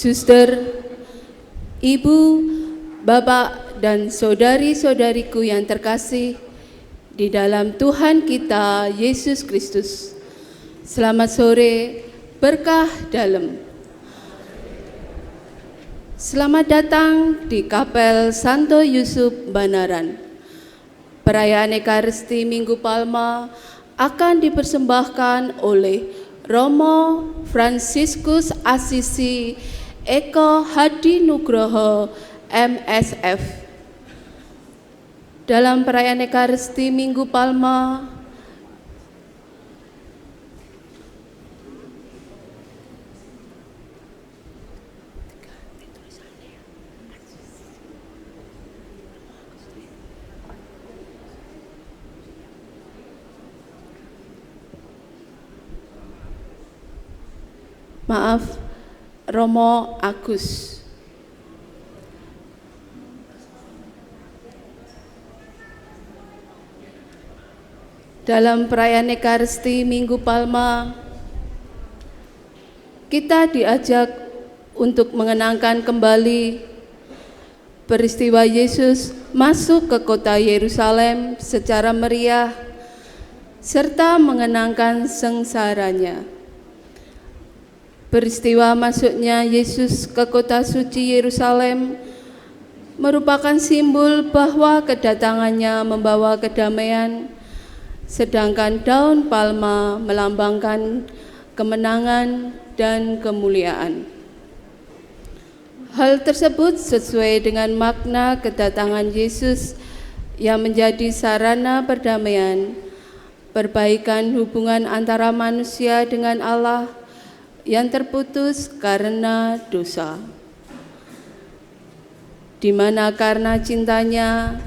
Suster, Ibu, Bapak, dan saudari-saudariku yang terkasih di dalam Tuhan kita Yesus Kristus. Selamat sore, berkah dalam. Selamat datang di Kapel Santo Yusuf Banaran. Perayaan Ekaristi Minggu Palma akan dipersembahkan oleh Romo Fransiskus Assisi Eko Hadi Nugroho MSF. Dalam perayaan Ekaristi Minggu Palma, Romo Agus. Dalam perayaan Ekaristi Minggu Palma, kita diajak untuk mengenangkan kembali peristiwa Yesus masuk ke kota Yerusalem secara meriah, serta mengenangkan sengsaranya. Peristiwa masuknya Yesus ke kota suci Yerusalem merupakan simbol bahwa kedatangannya membawa kedamaian, sedangkan daun palma melambangkan kemenangan dan kemuliaan. Hal tersebut sesuai dengan makna kedatangan Yesus yang menjadi sarana perdamaian, perbaikan hubungan antara manusia dengan Allah yang terputus karena dosa, di mana karena cintanya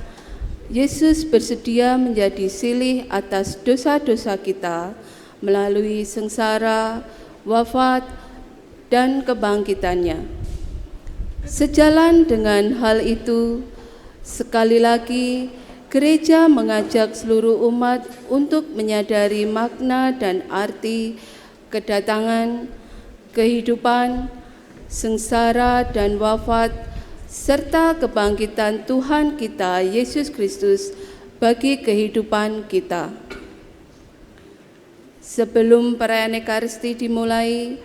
Yesus bersedia menjadi silih atas dosa-dosa kita melalui sengsara, wafat, dan kebangkitannya. Sejalan dengan hal itu, sekali lagi gereja mengajak seluruh umat untuk menyadari makna dan arti kedatangan, kehidupan, sengsara, dan wafat, serta kebangkitan Tuhan kita Yesus Kristus bagi kehidupan kita. Sebelum perayaan Ekaristi dimulai,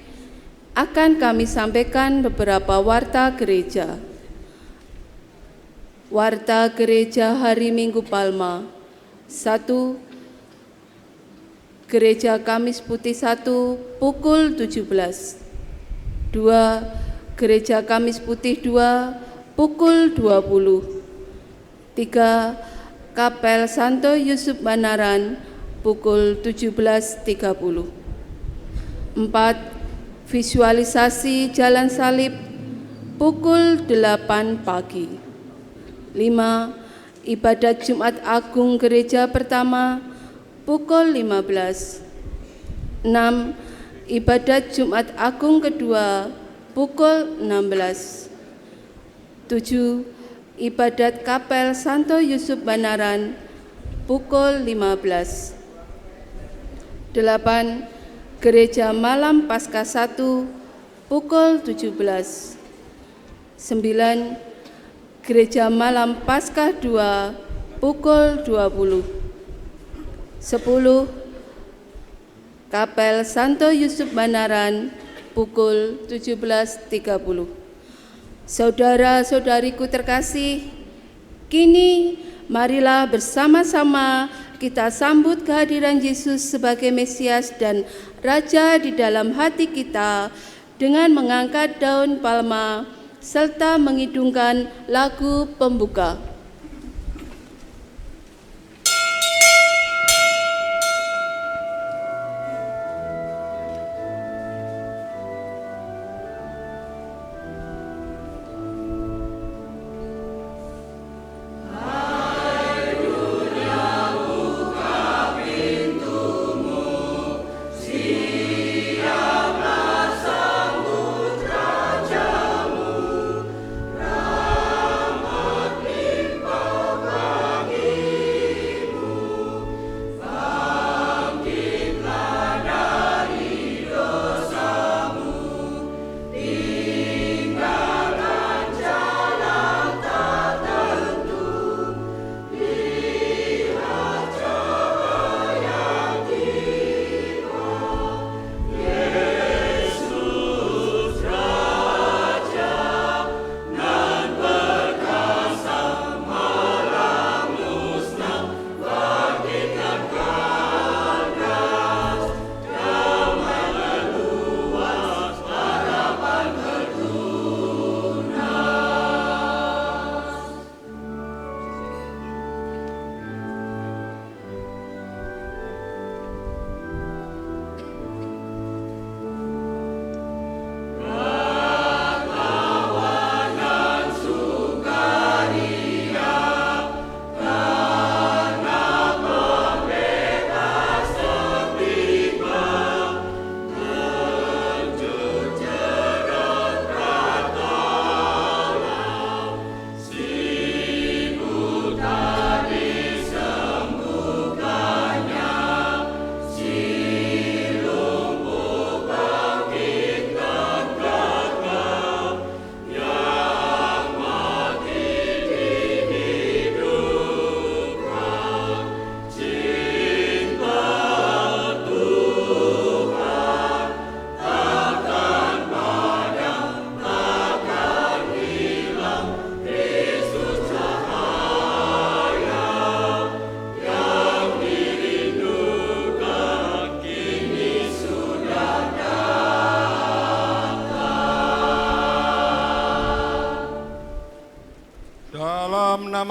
akan kami sampaikan beberapa warta gereja. Warta gereja hari Minggu Palma. 1. Gereja Kamis Putih 1 pukul 17. 2. Gereja Kamis Putih 2 pukul 20. 3. Kapel Santo Yusuf Banaran pukul 17.30. 4. Visualisasi Jalan Salib pukul 8 pagi. 5. Ibadat Jumat Agung Gereja Pertama pukul 15. 6. Ibadat Jumat Agung kedua pukul 16. 7. Ibadat Kapel Santo Yusuf Banaran pukul 15. 8. Gereja Malam Paskah 1 pukul 17. 9. Gereja Malam Paskah 2 pukul 20. 10. Kapel Santo Yusuf Banaran pukul 17.30. Saudara-saudariku terkasih, kini marilah bersama-sama kita sambut kehadiran Yesus sebagai Mesias dan Raja di dalam hati kita dengan mengangkat daun palma serta mengidungkan lagu pembuka.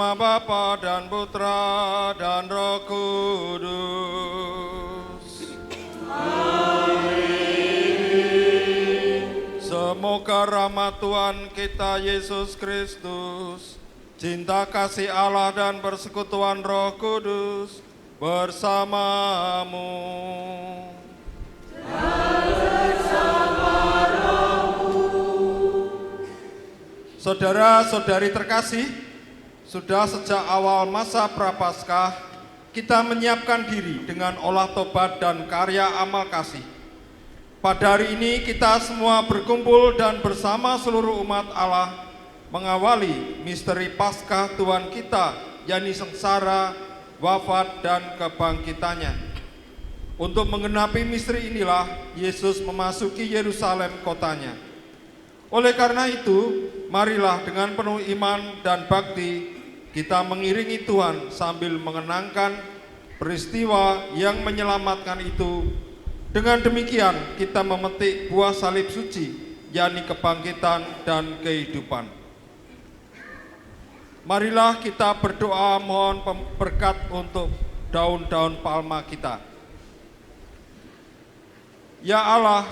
nama Bapa dan Putra dan Roh Kudus. Amin. Semoga rahmat Tuhan kita Yesus Kristus, cinta kasih Allah dan persekutuan Roh Kudus bersamamu. Saudara-saudari terkasih, sudah sejak awal masa Prapaskah, kita menyiapkan diri dengan olah tobat dan karya amal kasih. Pada hari ini kita semua berkumpul dan bersama seluruh umat Allah mengawali misteri Paskah Tuhan kita, yakni sengsara, wafat, dan kebangkitannya. Untuk menggenapi misteri inilah Yesus memasuki Yerusalem kotanya. Oleh karena itu, marilah dengan penuh iman dan bakti kita mengiringi Tuhan sambil mengenangkan peristiwa yang menyelamatkan itu. Dengan demikian kita memetik buah salib suci, yakni kebangkitan dan kehidupan. Marilah kita berdoa mohon berkat untuk daun-daun palma kita. Ya Allah,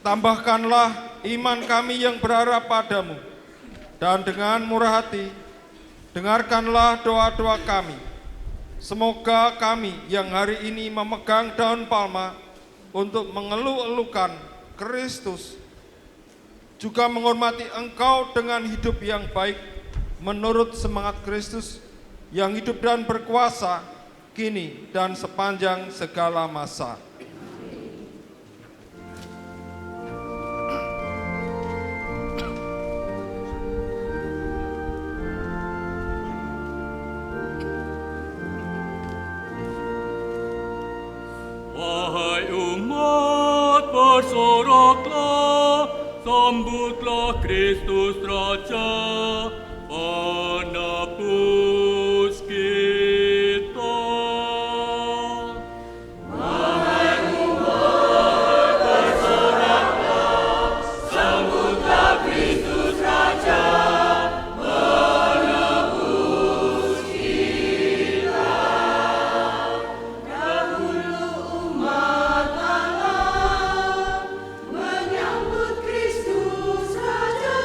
tambahkanlah iman kami yang berharap padamu, dan dengan murah hati, dengarkanlah doa-doa kami. Semoga kami yang hari ini memegang daun palma untuk mengeluh-elukan Kristus, juga menghormati Engkau dengan hidup yang baik menurut semangat Kristus yang hidup dan berkuasa kini dan sepanjang segala masa. Wahai umat, bersoraklah, sambutlah Kristus Raja, penebus kita. Wahai umat, bersoraklah, sambutlah Kristus Raja, penebus kita. Menyambut Kristus Raja.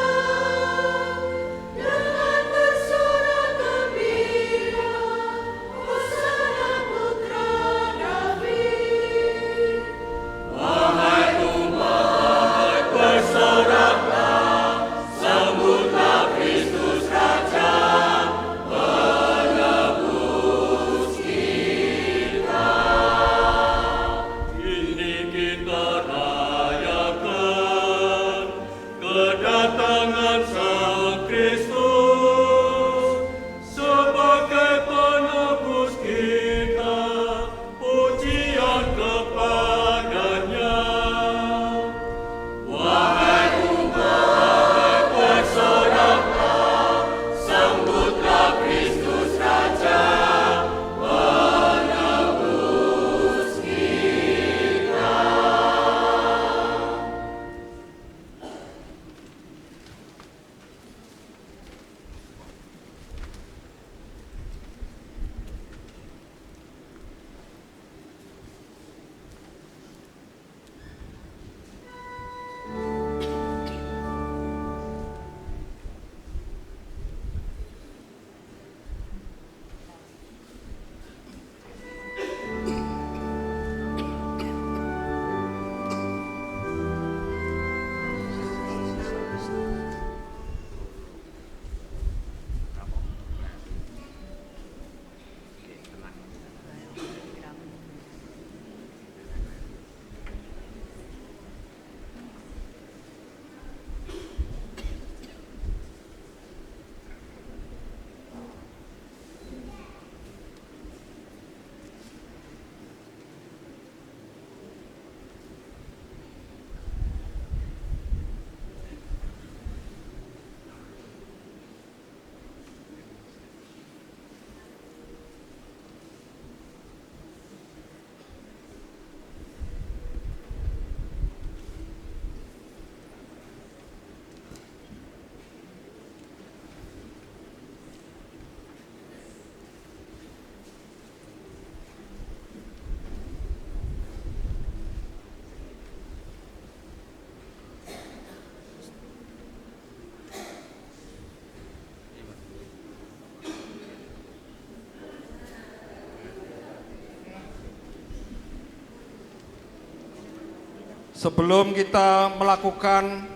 Sebelum kita melakukan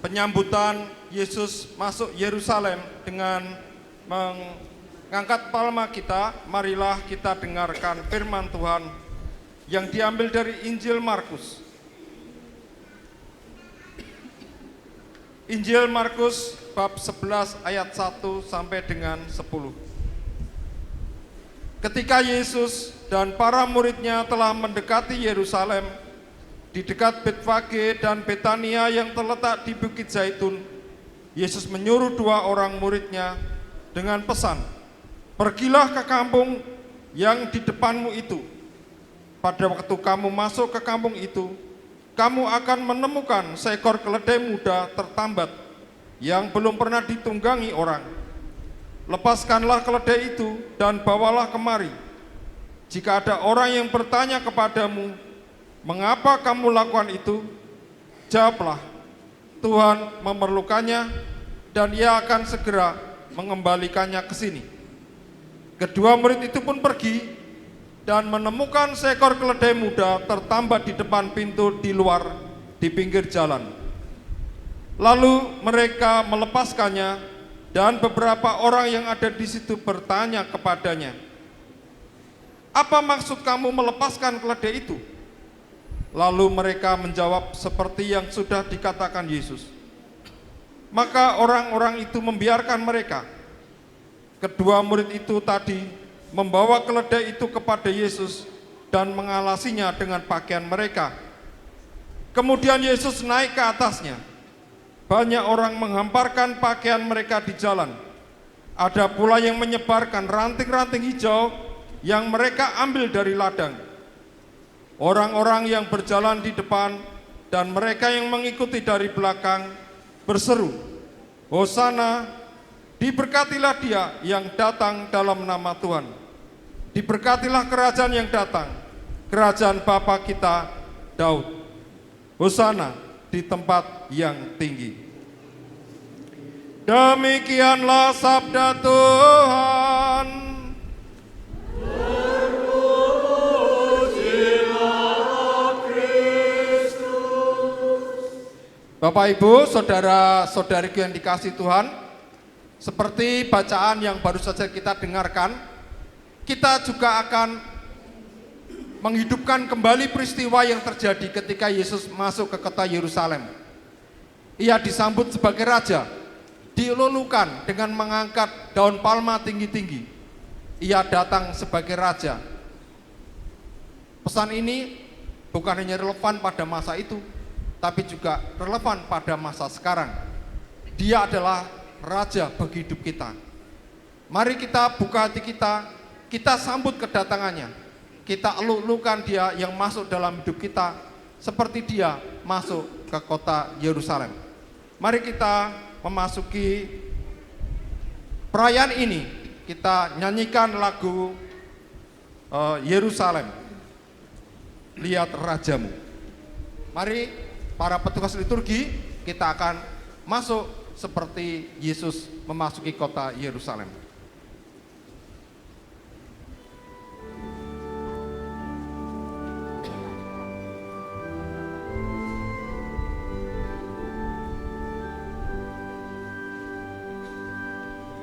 penyambutan Yesus masuk Yerusalem dengan mengangkat palma kita, marilah kita dengarkan firman Tuhan yang diambil dari Injil Markus. Injil Markus bab 11 ayat 1 sampai dengan 10. Ketika Yesus dan para muridnya telah mendekati Yerusalem, di dekat Betfage dan Betania yang terletak di Bukit Zaitun, Yesus menyuruh 2 orang muridnya dengan pesan, "Pergilah ke kampung yang di depanmu itu. Pada waktu kamu masuk ke kampung itu, kamu akan menemukan seekor keledai muda tertambat yang belum pernah ditunggangi orang. Lepaskanlah keledai itu dan bawalah kemari. Jika ada orang yang bertanya kepadamu, 'Mengapa kamu lakukan itu?' jawablah, 'Tuhan memerlukannya dan Ia akan segera mengembalikannya ke sini.' Kedua murid itu pun pergi dan menemukan seekor keledai muda tertambat di depan pintu di luar di pinggir jalan. Lalu mereka melepaskannya dan beberapa orang yang ada di situ bertanya kepadanya, 'Apa maksud kamu melepaskan keledai itu?' Lalu mereka menjawab seperti yang sudah dikatakan Yesus. Maka orang-orang itu membiarkan mereka. Kedua murid itu tadi membawa keledai itu kepada Yesus dan mengalasinya dengan pakaian mereka. Kemudian Yesus naik ke atasnya. Banyak orang menghamparkan pakaian mereka di jalan. Ada pula yang menyebarkan ranting-ranting hijau yang mereka ambil dari ladang. Orang-orang yang berjalan di depan dan mereka yang mengikuti dari belakang berseru, 'Hosana, diberkatilah Dia yang datang dalam nama Tuhan. Diberkatilah kerajaan yang datang, kerajaan Bapa kita Daud. Hosana di tempat yang tinggi.' Demikianlah sabda Tuhan. Bapak, Ibu, saudara-saudariku yang dikasihi Tuhan, seperti bacaan yang baru saja kita dengarkan, kita juga akan menghidupkan kembali peristiwa yang terjadi ketika Yesus masuk ke kota Yerusalem. Ia disambut sebagai raja, dilulukan dengan mengangkat daun palma tinggi-tinggi. Ia datang sebagai raja. Pesan ini bukan hanya relevan pada masa itu, tapi juga relevan pada masa sekarang. Dia adalah raja bagi hidup kita. Mari kita buka hati kita sambut kedatangannya. Kita eluk-elukan Dia yang masuk dalam hidup kita seperti Dia masuk ke kota Yerusalem. Mari kita memasuki perayaan ini. Kita nyanyikan lagu Yerusalem, lihat rajamu. Mari para petugas liturgi, kita akan masuk seperti Yesus memasuki kota Yerusalem.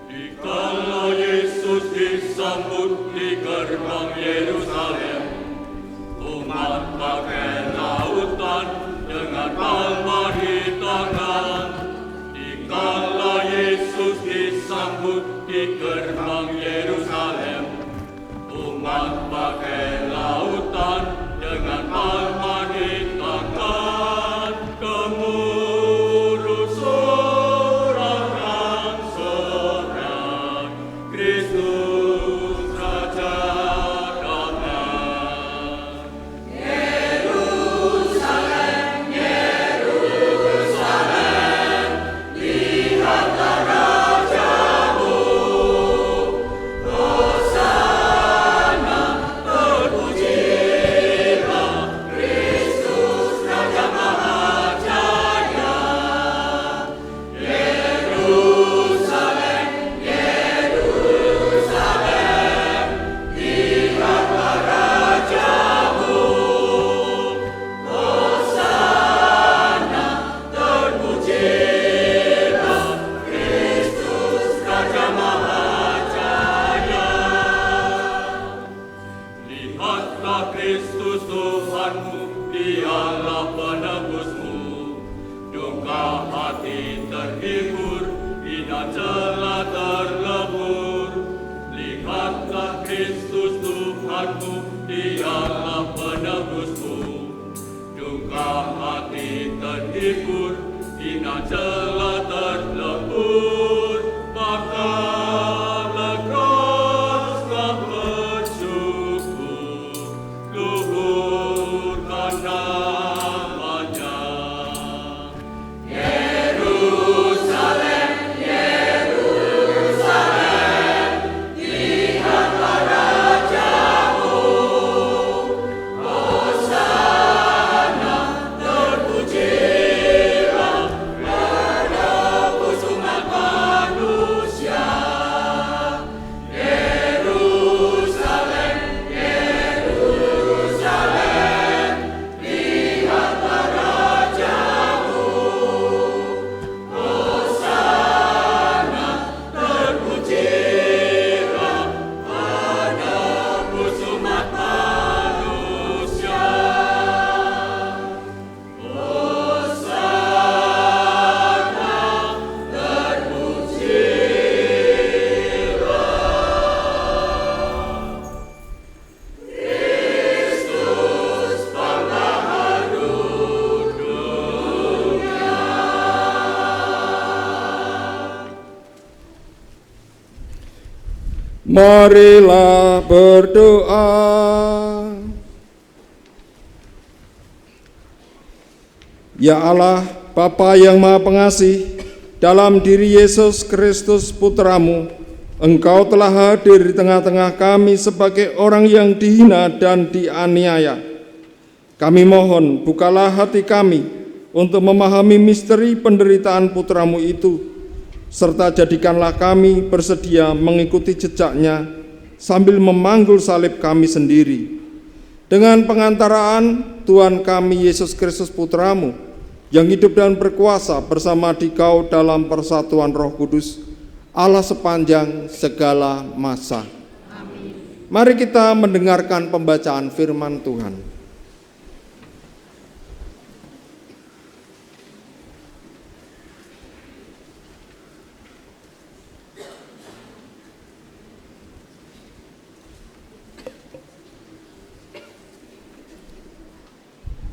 Dikala Yesus disambut di gerbang Yerusalem, umat pakai lautan dengan palma di tangan. Dikala Yesus disambut di gerbang Yerusalem, umat pakai lautan dengan palma di tangan. Gemuruh sorak-sorak, Kristus Raja datang. Tuhanmu, Dialah penebusmu. Duka hati terhibur, hina celah terlebur. Lihatlah Kristus Tuhanmu, Dialah penebusmu. Duka hati terhibur, hina celah terlebur. Maka lekaslah bersyukur, luhurkan namanya. Yerusalem, Yerusalem, lihatlah rajamu. Hosana, terpujilah penebus umat manusia. Yerusalem, Yerusalem, lihatlah rajamu. Hosana, terpujilah penebus umat manusia. Hosana, terpujilah Kristus Pengaruh dunia. Marilah berdoa. Ya Allah, Bapa yang Maha Pengasih, dalam diri Yesus Kristus Putramu, Engkau telah hadir di tengah-tengah kami sebagai orang yang dihina dan dianiaya. Kami mohon, bukalah hati kami untuk memahami misteri penderitaan Putramu itu, serta jadikanlah kami bersedia mengikuti jejaknya sambil memanggul salib kami sendiri. Dengan pengantaraan Tuhan kami Yesus Kristus Putramu, yang hidup dan berkuasa bersama Dikau dalam persatuan Roh Kudus, Allah sepanjang segala masa. Amin. Mari kita mendengarkan pembacaan firman Tuhan.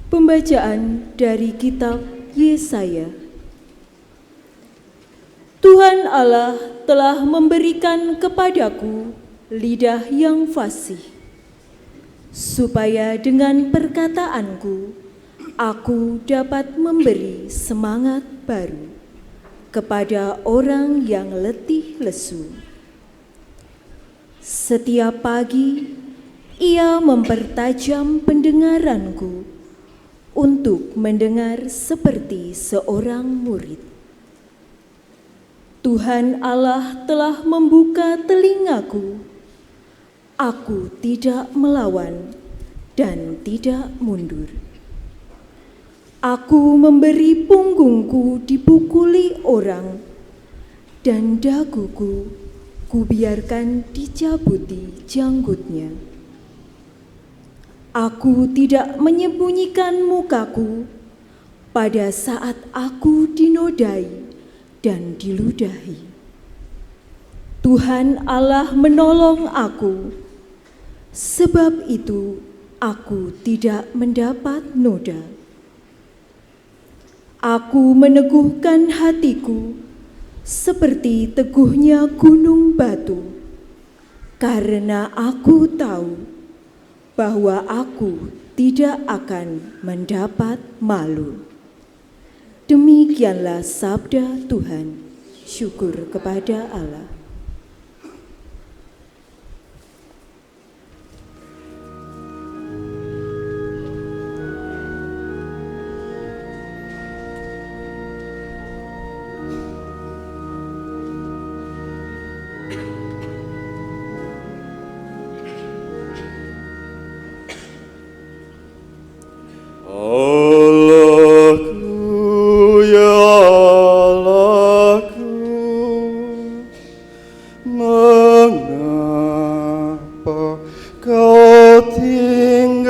Pembacaan dari kitab Yesaya. Tuhan Allah telah memberikan kepadaku lidah yang fasih, supaya dengan perkataanku aku dapat memberi semangat baru kepada orang yang letih lesu. Setiap pagi ia mempertajam pendengaranku untuk mendengar seperti seorang murid. Tuhan Allah telah membuka telingaku. Aku tidak melawan dan tidak mundur. Aku memberi punggungku dipukuli orang, dan daguku kubiarkan dicabuti janggutnya. Aku tidak menyembunyikan mukaku pada saat aku dinodai dan diludahi. Tuhan Allah menolong aku, sebab itu aku tidak mendapat noda. Aku meneguhkan hatiku seperti teguhnya gunung batu, karena aku tahu bahwa aku tidak akan mendapat malu. Demikianlah sabda Tuhan. Syukur kepada Allah. Allahku, ya Allahku, mengapa kau tinggalkan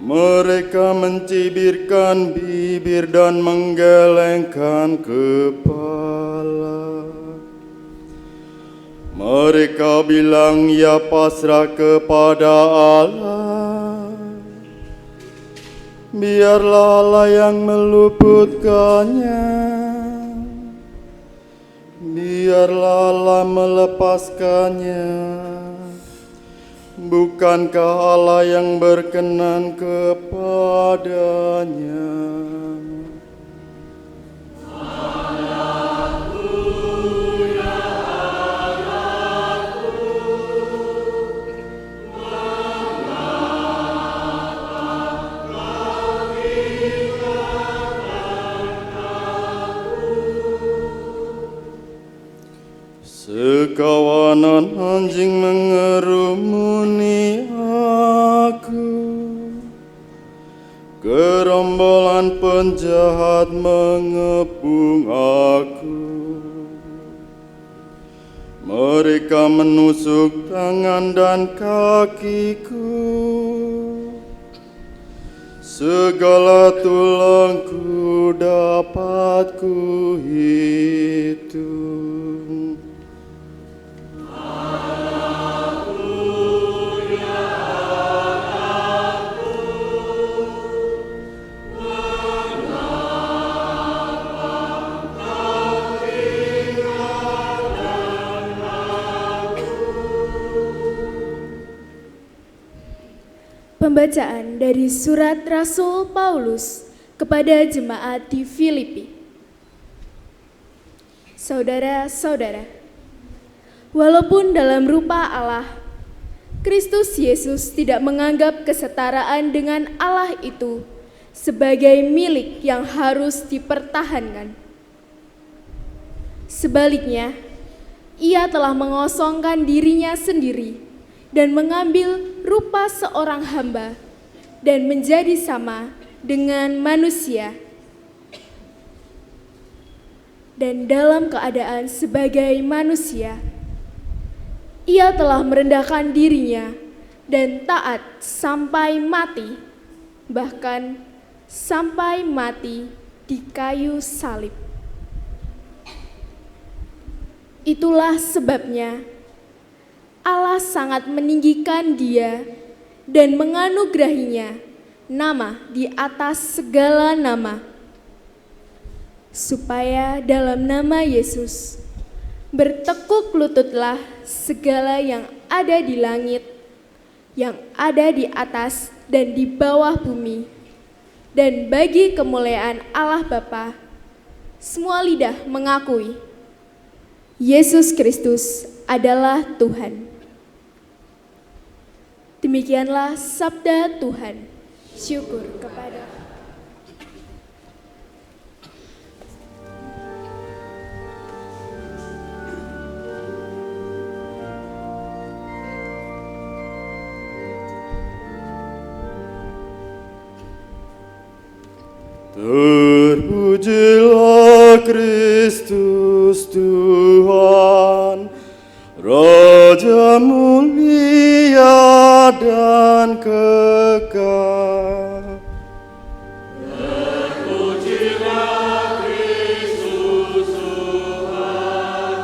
Mereka mencibirkan bibir dan menggelengkan kepala. Mereka bilang, "Ya pasrah kepada Allah." Biarlah Allah yang meluputkannya. Biarlah Allah melepaskannya. Bukankah Allah yang berkenan kepadanya? Sekawanan anjing mengerumuni aku, gerombolan penjahat mengepung aku. Mereka menusuk tangan dan kakiku, segala tulangku dapat kuhitung. Pembacaan dari surat Rasul Paulus kepada jemaat di Filipi. Saudara-saudara, walaupun dalam rupa Allah, Kristus Yesus tidak menganggap kesetaraan dengan Allah itu sebagai milik yang harus dipertahankan. Sebaliknya, Ia telah mengosongkan dirinya sendiri dan mengambil rupa seorang hamba dan menjadi sama dengan manusia. Dan dalam keadaan sebagai manusia, Ia telah merendahkan dirinya dan taat sampai mati, bahkan sampai mati di kayu salib. Itulah sebabnya Allah sangat meninggikan Dia dan menganugerahinya nama di atas segala nama, supaya dalam nama Yesus bertekuk lututlah segala yang ada di langit, yang ada di atas dan di bawah bumi, dan bagi kemuliaan Allah Bapa, semua lidah mengakui Yesus Kristus adalah Tuhan. Demikianlah sabda Tuhan. Syukur kepada Terpujilah Kristus Tuhan, Raja mulia dan kekal. Terpujilah Kristus Tuhan,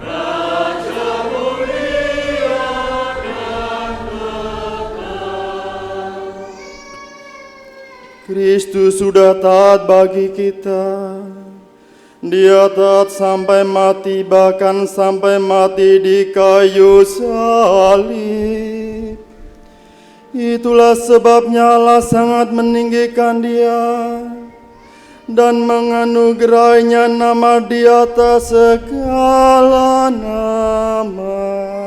Raja mulia dan kekal. Kristus sudah taat bagi kita. Dia taat sampai mati, bahkan sampai mati di kayu salib. Itulah sebabnya Allah sangat meninggikan Dia dan menganugerahinya nama di atas segala nama.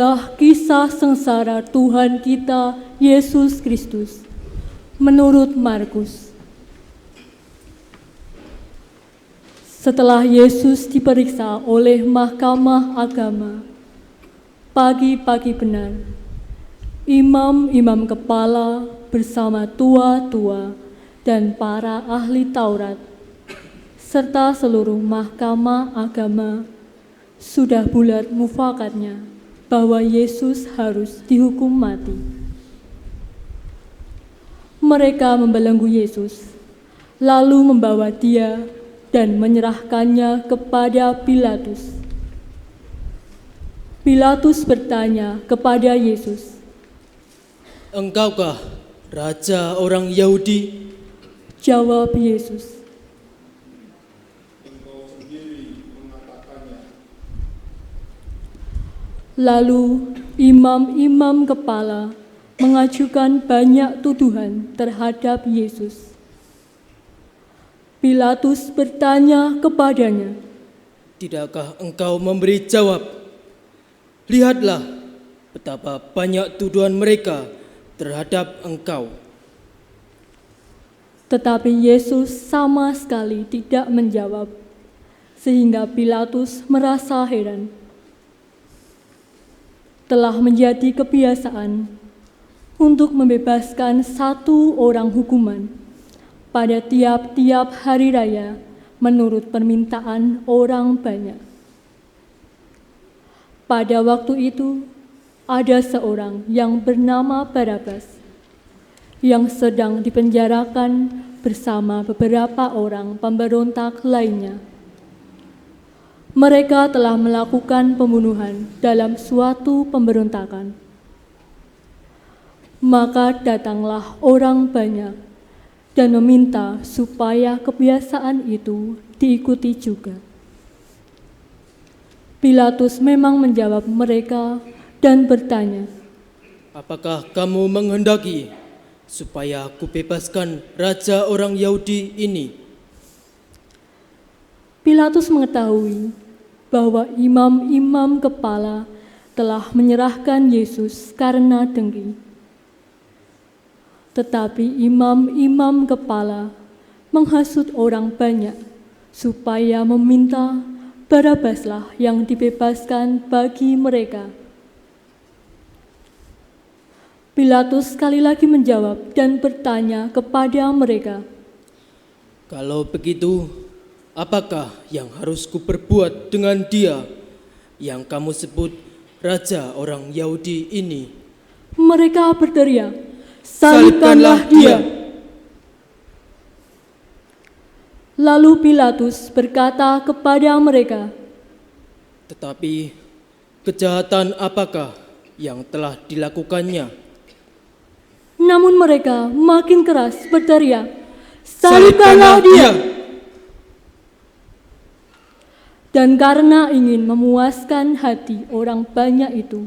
adalah kisah sengsara Tuhan kita Yesus Kristus menurut Markus. Setelah Yesus diperiksa oleh Mahkamah Agama, pagi-pagi benar, imam-imam kepala bersama tua-tua dan para ahli Taurat, serta seluruh Mahkamah Agama sudah bulat mufakatnya bahwa Yesus harus dihukum mati. Mereka membelenggu Yesus, lalu membawa dia dan menyerahkannya kepada Pilatus. Pilatus bertanya kepada Yesus, "Engkaukah raja orang Yahudi?" Jawab Yesus, Engkau sendiri mengatakannya. lalu imam-imam kepala mengajukan banyak tuduhan terhadap Yesus. Pilatus bertanya kepadanya, "Tidakkah engkau memberi jawab? Lihatlah betapa banyak tuduhan mereka terhadap engkau." Tetapi Yesus sama sekali tidak menjawab, sehingga Pilatus merasa heran. Telah menjadi kebiasaan untuk membebaskan satu orang hukuman pada tiap-tiap hari raya menurut permintaan orang banyak. Pada waktu itu, ada seorang yang bernama Barabas yang sedang dipenjarakan bersama beberapa orang pemberontak lainnya. Mereka telah melakukan pembunuhan dalam suatu pemberontakan. Maka datanglah orang banyak dan meminta supaya kebiasaan itu diikuti juga. Pilatus memang menjawab mereka dan bertanya, "Apakah kamu menghendaki supaya aku bebaskan raja orang Yahudi ini?" Pilatus mengetahui bahwa imam-imam kepala telah menyerahkan Yesus karena dengki. Tetapi imam-imam kepala menghasut orang banyak supaya meminta Barabaslah yang dibebaskan bagi mereka. Pilatus sekali lagi menjawab dan bertanya kepada mereka, "Kalau begitu, apakah yang harus kuperbuat dengan dia yang kamu sebut raja orang Yahudi ini?" Mereka berteriak, "Salibkanlah dia!" Lalu Pilatus berkata kepada mereka, "Tetapi kejahatan apakah yang telah dilakukannya?" Namun mereka makin keras berteriak, "Salibkanlah dia!" Dan karena ingin memuaskan hati orang banyak itu,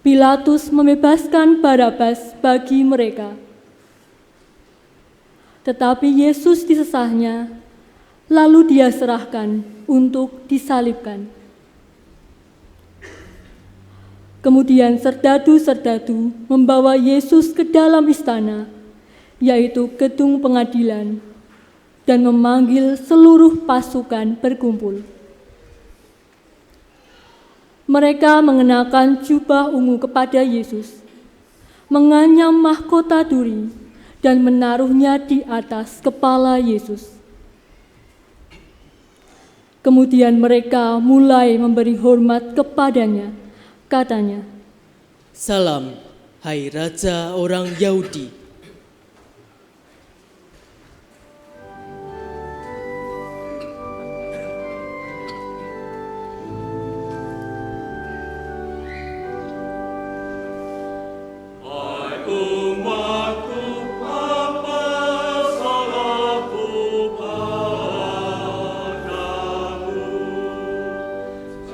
Pilatus membebaskan Barabas bagi mereka. Tetapi Yesus disesahnya, lalu dia serahkan untuk disalibkan. Kemudian serdadu-serdadu membawa Yesus ke dalam istana, yaitu gedung pengadilan, dan memanggil seluruh pasukan berkumpul. Mereka mengenakan jubah ungu kepada Yesus, menganyam mahkota duri, dan menaruhnya di atas kepala Yesus. Kemudian mereka mulai memberi hormat kepadanya. Katanya, "Salam, hai raja orang Yahudi."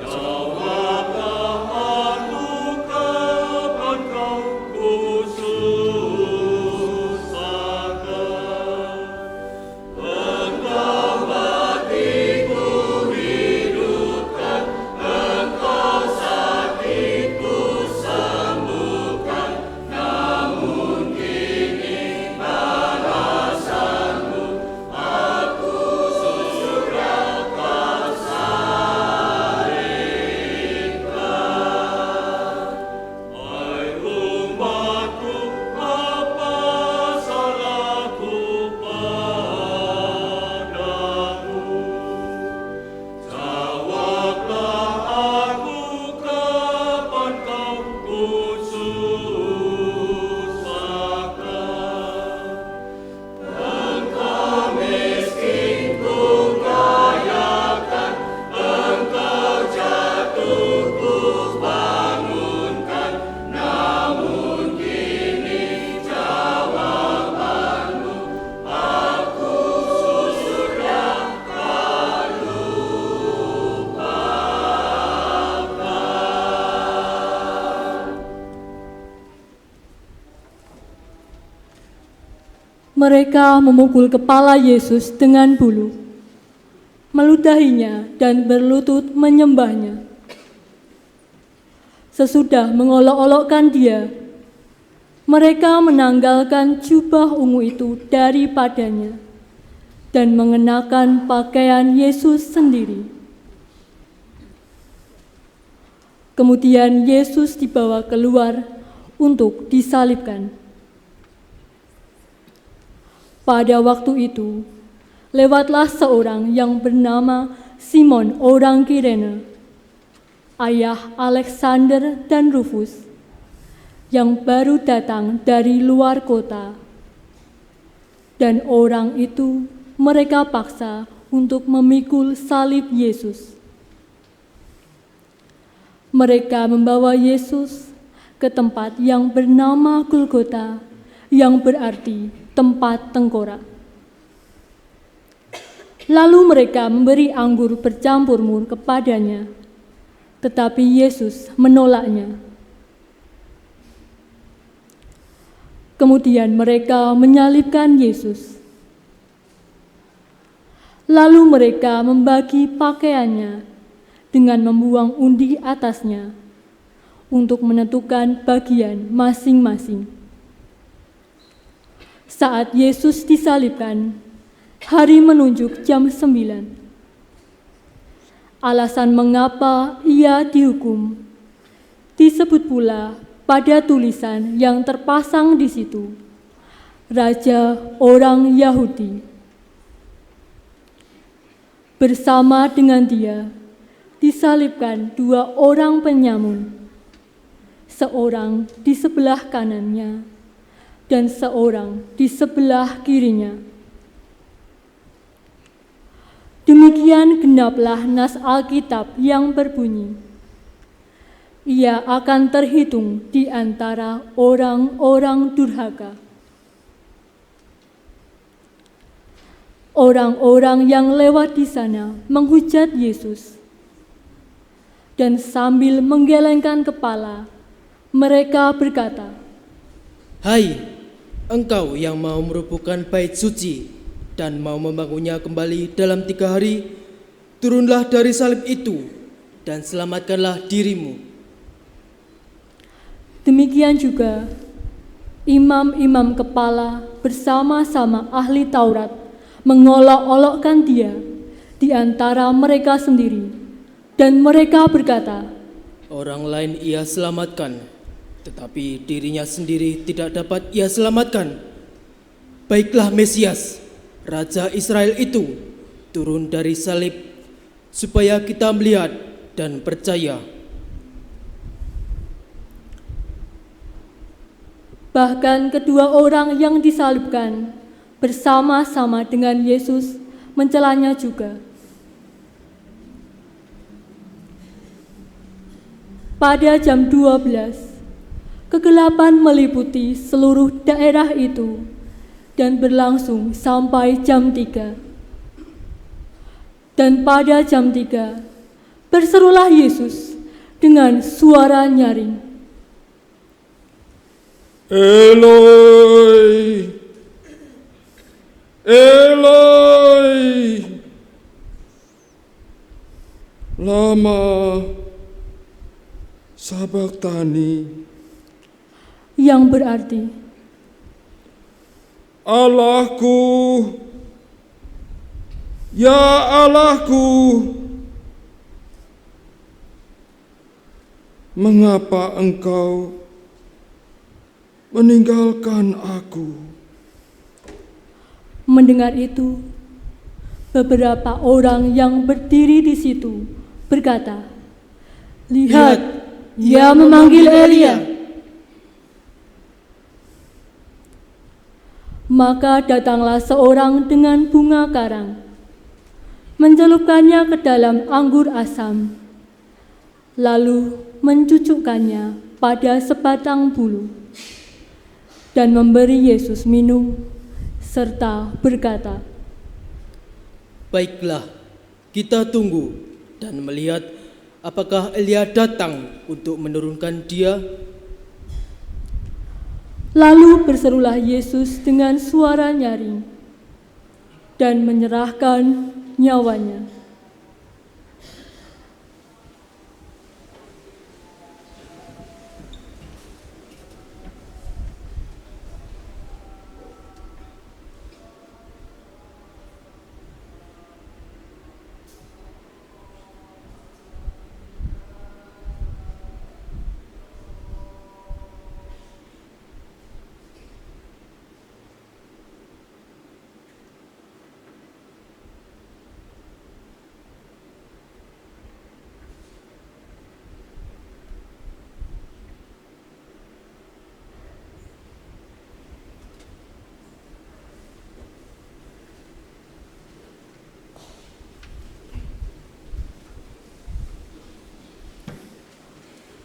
Jawablah aku kapan kau khusus. Mereka memukul kepala Yesus dengan bulu, meludahinya dan berlutut menyembahnya. Sesudah mengolok-olokkan dia, mereka menanggalkan jubah ungu itu daripadanya dan mengenakan pakaian Yesus sendiri. Kemudian Yesus dibawa keluar untuk disalibkan. Pada waktu itu, lewatlah seorang yang bernama Simon orang Kirene, ayah Alexander dan Rufus, yang baru datang dari luar kota. Dan orang itu mereka paksa untuk memikul salib Yesus. Mereka membawa Yesus ke tempat yang bernama Golgota, yang berarti tempat tengkorak. Lalu mereka memberi anggur bercampur mur kepadanya, tetapi Yesus menolaknya. Kemudian mereka menyalibkan Yesus. Lalu mereka membagi pakaiannya dengan membuang undi atasnya untuk menentukan bagian masing-masing. Saat Yesus disalibkan, hari menunjuk jam 9. Alasan mengapa ia dihukum disebut pula pada tulisan yang terpasang di situ, Raja orang Yahudi. Bersama dengan dia disalibkan 2 orang penyamun, seorang di sebelah kanannya dan seorang di sebelah kirinya. Demikian genaplah nas Alkitab yang berbunyi, ia akan terhitung di antara orang-orang durhaka. Orang-orang yang lewat di sana menghujat Yesus, dan sambil menggelengkan kepala, mereka berkata, "Hai, engkau yang mau merobohkan bait suci dan mau membangunnya kembali dalam 3 hari, turunlah dari salib itu dan selamatkanlah dirimu." Demikian juga imam-imam kepala bersama-sama ahli Taurat mengolok-olokkan dia di antara mereka sendiri, dan mereka berkata, "Orang lain ia selamatkan, tetapi dirinya sendiri tidak dapat ia selamatkan. Baiklah Mesias, Raja Israel itu, turun dari salib supaya kita melihat dan percaya." Bahkan kedua orang yang disalibkan bersama-sama dengan Yesus mencelanya juga. Pada jam 12, kegelapan meliputi seluruh daerah itu dan berlangsung sampai jam 3. Dan pada jam 3, berserulah Yesus dengan suara nyaring, Eloi, Eloi, lama sabachthani, yang berarti, Allahku, ya Allahku, mengapa engkau meninggalkan aku? Mendengar itu, beberapa orang yang berdiri di situ berkata, "Lihat, ia memanggil Elia." Maka datanglah seorang dengan bunga karang, mencelupkannya ke dalam anggur asam, lalu mencucukkannya pada sebatang bulu, dan memberi Yesus minum, serta berkata, "Baiklah, kita tunggu dan melihat apakah Elia datang untuk menurunkan dia." Lalu berserulah Yesus dengan suara nyaring dan menyerahkan nyawanya.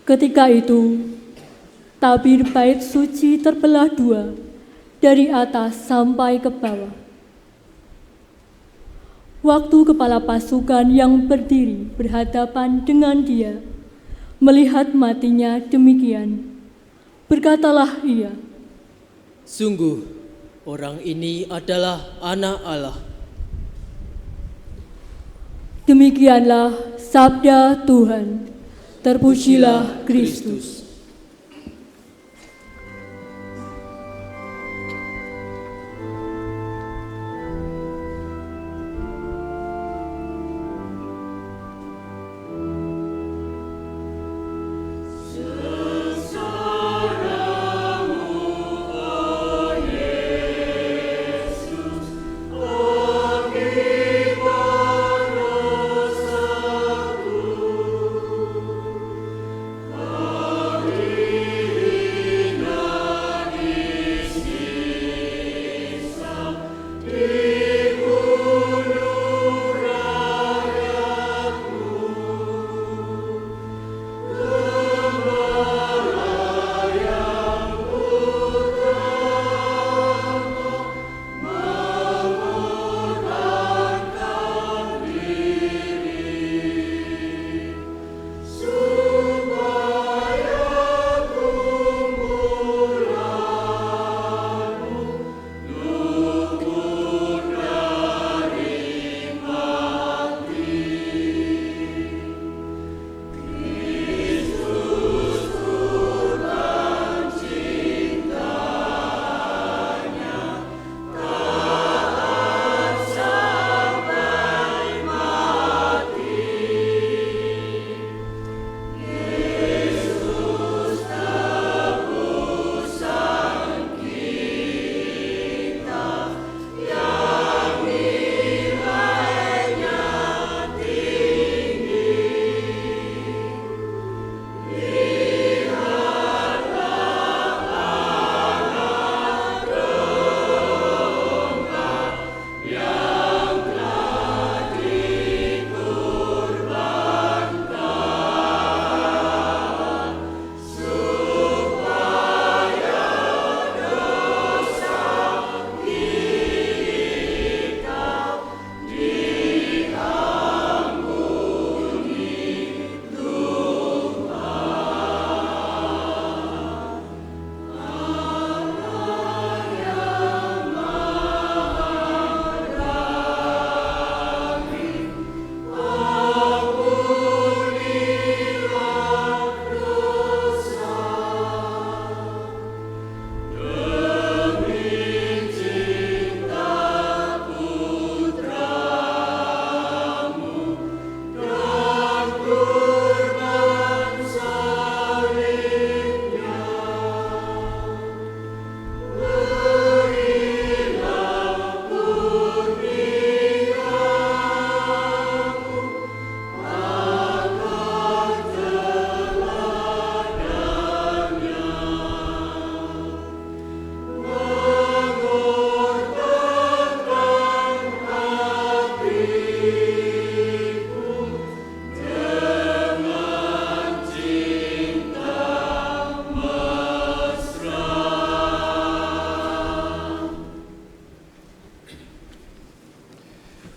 Ketika itu, tabir bait suci terbelah dua, dari atas sampai ke bawah. Waktu kepala pasukan yang berdiri berhadapan dengan dia, melihat matinya demikian, berkatalah ia, "Sungguh, orang ini adalah Anak Allah." Demikianlah sabda Tuhan. Terpujilah Kristus.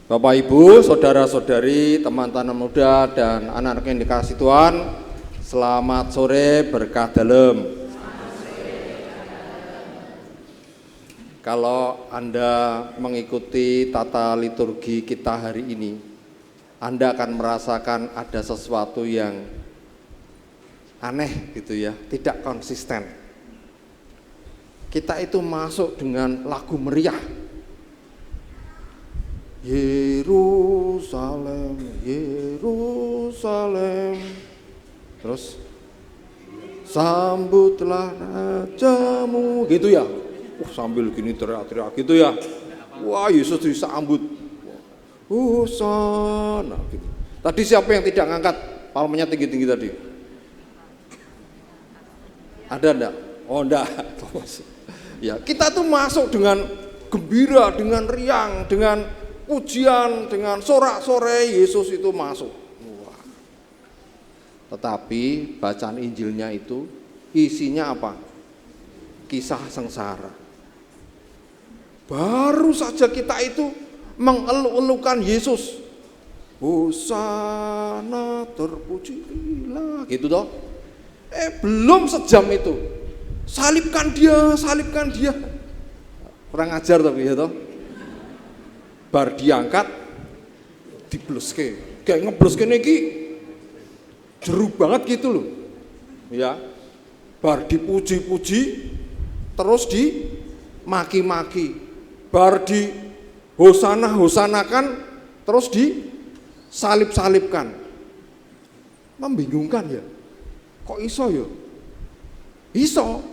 Bapak Ibu, saudara-saudari, teman-teman muda dan anak-anak yang dikasihi Tuhan, selamat sore berkah dalem. Kalau Anda mengikuti tata liturgi kita hari ini, Anda akan merasakan ada sesuatu yang aneh gitu ya, tidak konsisten. Kita itu masuk dengan lagu meriah. Yerusalem, Yerusalem. Terus sambutlah rajamu gitu ya. Sambil gini teriak-teriak gitu ya. Wah, Yesus disambut. Hosana gitu. Tadi siapa yang tidak ngangkat palmanya tinggi-tinggi tadi? Ada enggak? Oh enggak. Ya, kita tuh masuk dengan gembira, dengan riang, dengan pujian, dengan sorak-sorai Yesus itu masuk. Wah. Tetapi bacaan Injilnya itu isinya apa? Kisah sengsara. Baru saja kita itu mengeluk-elukan Yesus. Hosana terpujilah gitu toh. Belum sejam itu. Salibkan dia, salibkan dia. Kurang ajar tapi ya toh. Bar diangkat dibluske. Kayak ngebluske niki jeru banget gitu loh. Ya. Bar dipuji-puji terus dimaki-maki. Bar di hosana-hosanakan terus disalib-salibkan. Membingungkan ya. Kok iso ya? Iso.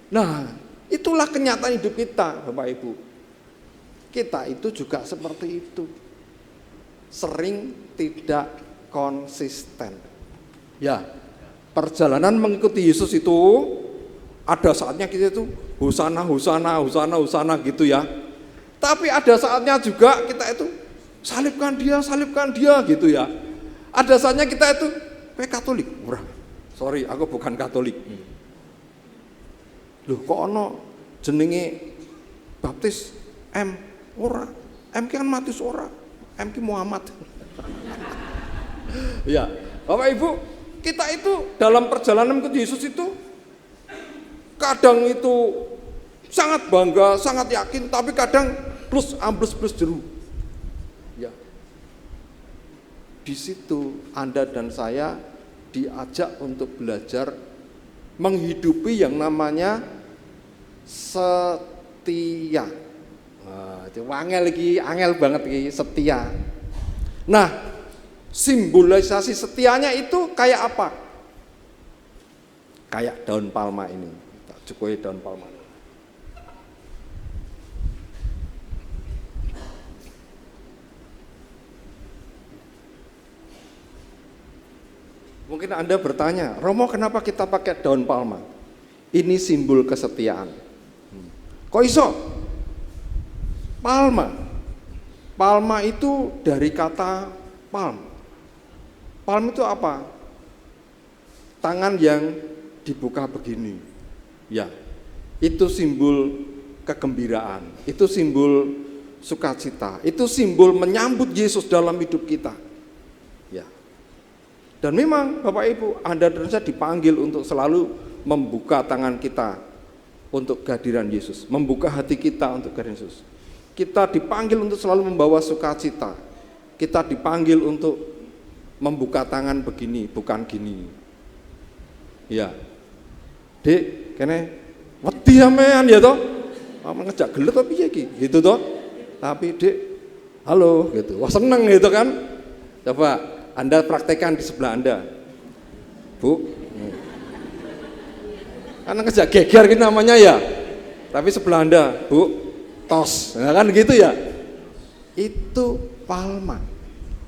Nah, itulah kenyataan hidup kita, Bapak Ibu. Kita itu juga seperti itu. Sering tidak konsisten. Ya, perjalanan mengikuti Yesus itu ada saatnya kita itu hosana gitu ya. Tapi ada saatnya juga kita itu salibkan dia gitu ya. Ada saatnya kita itu Katolik. Sorry, aku bukan Katolik. Loh, kok ono jenenge baptis M ora? M kan Matius ora. M ki Muhammad. Ya, Bapak Ibu, kita itu dalam perjalanan ke Yesus itu kadang itu sangat bangga, sangat yakin, tapi kadang plus jeru. Ya. Di situ Anda dan saya diajak untuk belajar menghidupi yang namanya setia. Angel banget iki, setia. Nah, simbolisasi setianya itu kayak apa? Kayak daun palma ini. Tak cukupi daun palma. Mungkin Anda bertanya, Romo kenapa kita pakai daun palma? Ini simbol kesetiaan. Kok iso? Palma. Palma itu dari kata palm. Palm itu apa? Tangan yang dibuka begini. Ya, itu simbol kegembiraan. Itu simbol sukacita. Itu simbol menyambut Yesus dalam hidup kita. Ya. Dan memang Bapak Ibu, Anda dan saya dipanggil untuk selalu membuka tangan kita untuk kehadiran Yesus, membuka hati kita untuk kehadiran Yesus. Kita dipanggil untuk selalu membawa sukacita. Kita dipanggil untuk membuka tangan begini, bukan gini. Ya. Dek, kene wedi sampean ya toh? Ngejak gelet apa piye iki? Gitu toh. Tapi Dek, halo gitu. Wah seneng gitu kan? Coba Anda praktekkan di sebelah Anda. Bu. Karena ngejak geger gitu namanya ya. Tapi sebelah Anda, Bu, tos. Nah, kan gitu ya. Itu palma.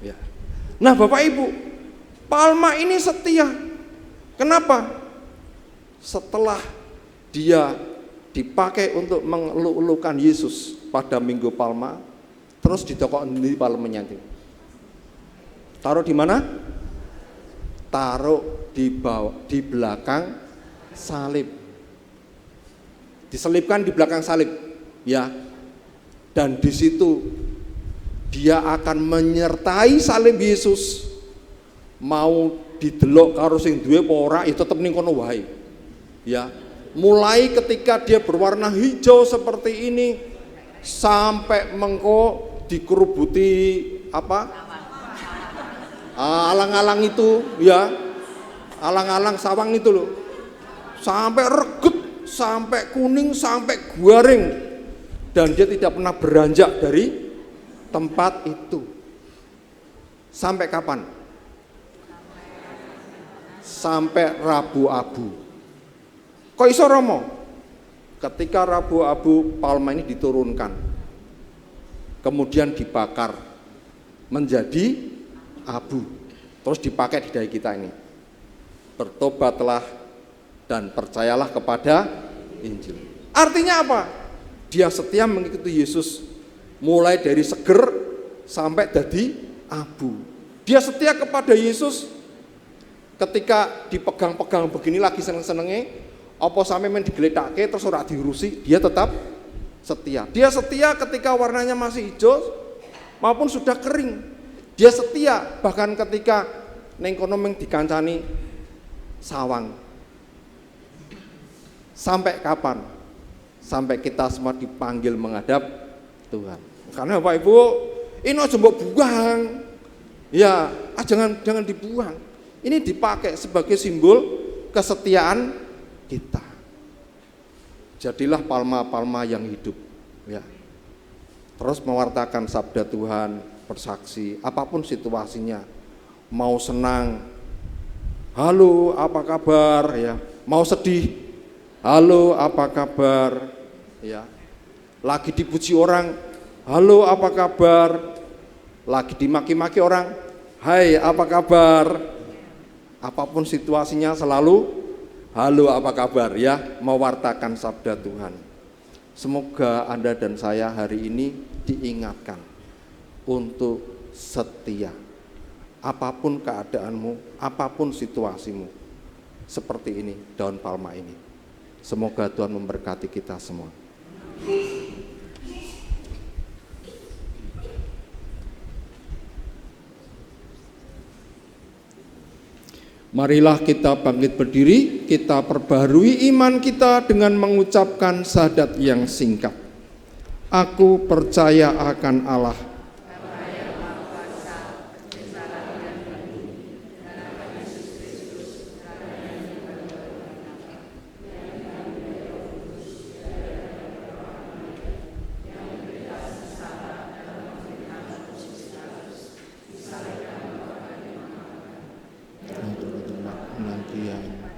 Ya. Nah, Bapak Ibu, palma ini setia. Kenapa? Setelah dia dipakai untuk mengeluk-elukan Yesus pada Minggu Palma, terus ditokok di palmanya itu. Taruh di mana? Taruh di belakang salib. Diselipkan di belakang salib, ya. Dan di situ dia akan menyertai salib Yesus. Mau didelok karo sing duwe apa ora, ya tetep ning kono wae. Ya. Mulai ketika dia berwarna hijau seperti ini sampai mengko dikerubuti alang-alang itu ya, alang-alang sawang itu loh, sampai reget, sampai kuning, sampai garing, dan dia tidak pernah beranjak dari tempat itu. Sampai kapan? Sampai Rabu Abu. Kok iso Romo? Ketika Rabu Abu palma ini diturunkan, kemudian dibakar menjadi abu, terus dipakai di dai kita ini. Bertobatlah dan percayalah kepada Injil. Artinya apa? Dia setia mengikuti Yesus mulai dari seger sampai jadi abu. Dia setia kepada Yesus ketika dipegang-pegang begini lagi seneng-senengnya, apa sampai men digeledakke terus ora diurusi, dia tetap setia. Dia setia ketika warnanya masih hijau maupun sudah kering. Dia setia bahkan ketika ning kono mung dikancani sawang. Sampai kapan? Sampai kita semua dipanggil menghadap Tuhan. Karena Bapak Ibu, ini aja mbok buang. Ya, jangan dibuang. Ini dipakai sebagai simbol kesetiaan kita. Jadilah palma-palma yang hidup, ya. Terus mewartakan sabda Tuhan, bersaksi, apapun situasinya. Mau senang, halo apa kabar, ya. Mau sedih, halo apa kabar, ya. Lagi dipuji orang, halo apa kabar. Lagi dimaki-maki orang, hai apa kabar. Apapun situasinya selalu halo apa kabar, ya, mewartakan sabda Tuhan. Semoga Anda dan saya hari ini diingatkan untuk setia. Apapun keadaanmu, apapun situasimu. Seperti ini daun palma ini. Semoga Tuhan memberkati kita semua. Marilah kita bangkit berdiri, kita perbaharui iman kita dengan mengucapkan syahadat yang singkat. Aku percaya akan Allah,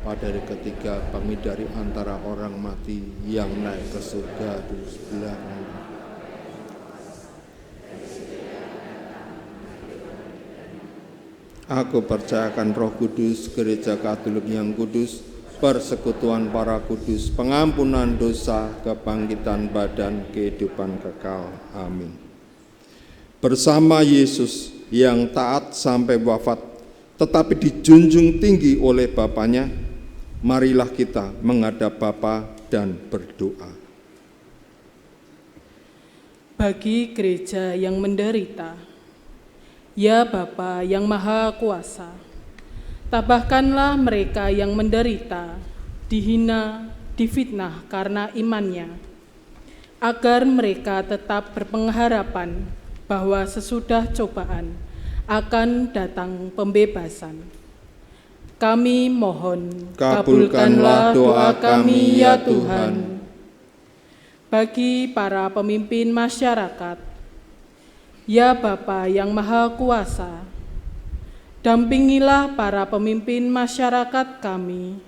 pada hari ketiga kami dari antara orang mati yang naik ke surga di sebelah kanan. Aku percayakan Roh Kudus, Gereja Katolik yang kudus, persekutuan para kudus, pengampunan dosa, kebangkitan badan, kehidupan kekal. Amin. Bersama Yesus yang taat sampai wafat, tetapi dijunjung tinggi oleh Bapaknya, marilah kita menghadap Bapa dan berdoa. Bagi gereja yang menderita, ya Bapa yang Maha Kuasa, tabahkanlah mereka yang menderita, dihina, difitnah karena imannya, agar mereka tetap berpengharapan bahwa sesudah cobaan akan datang pembebasan. Kami mohon, kabulkanlah doa kami ya Tuhan. Bagi para pemimpin masyarakat, ya Bapa yang Maha Kuasa, dampingilah para pemimpin masyarakat kami,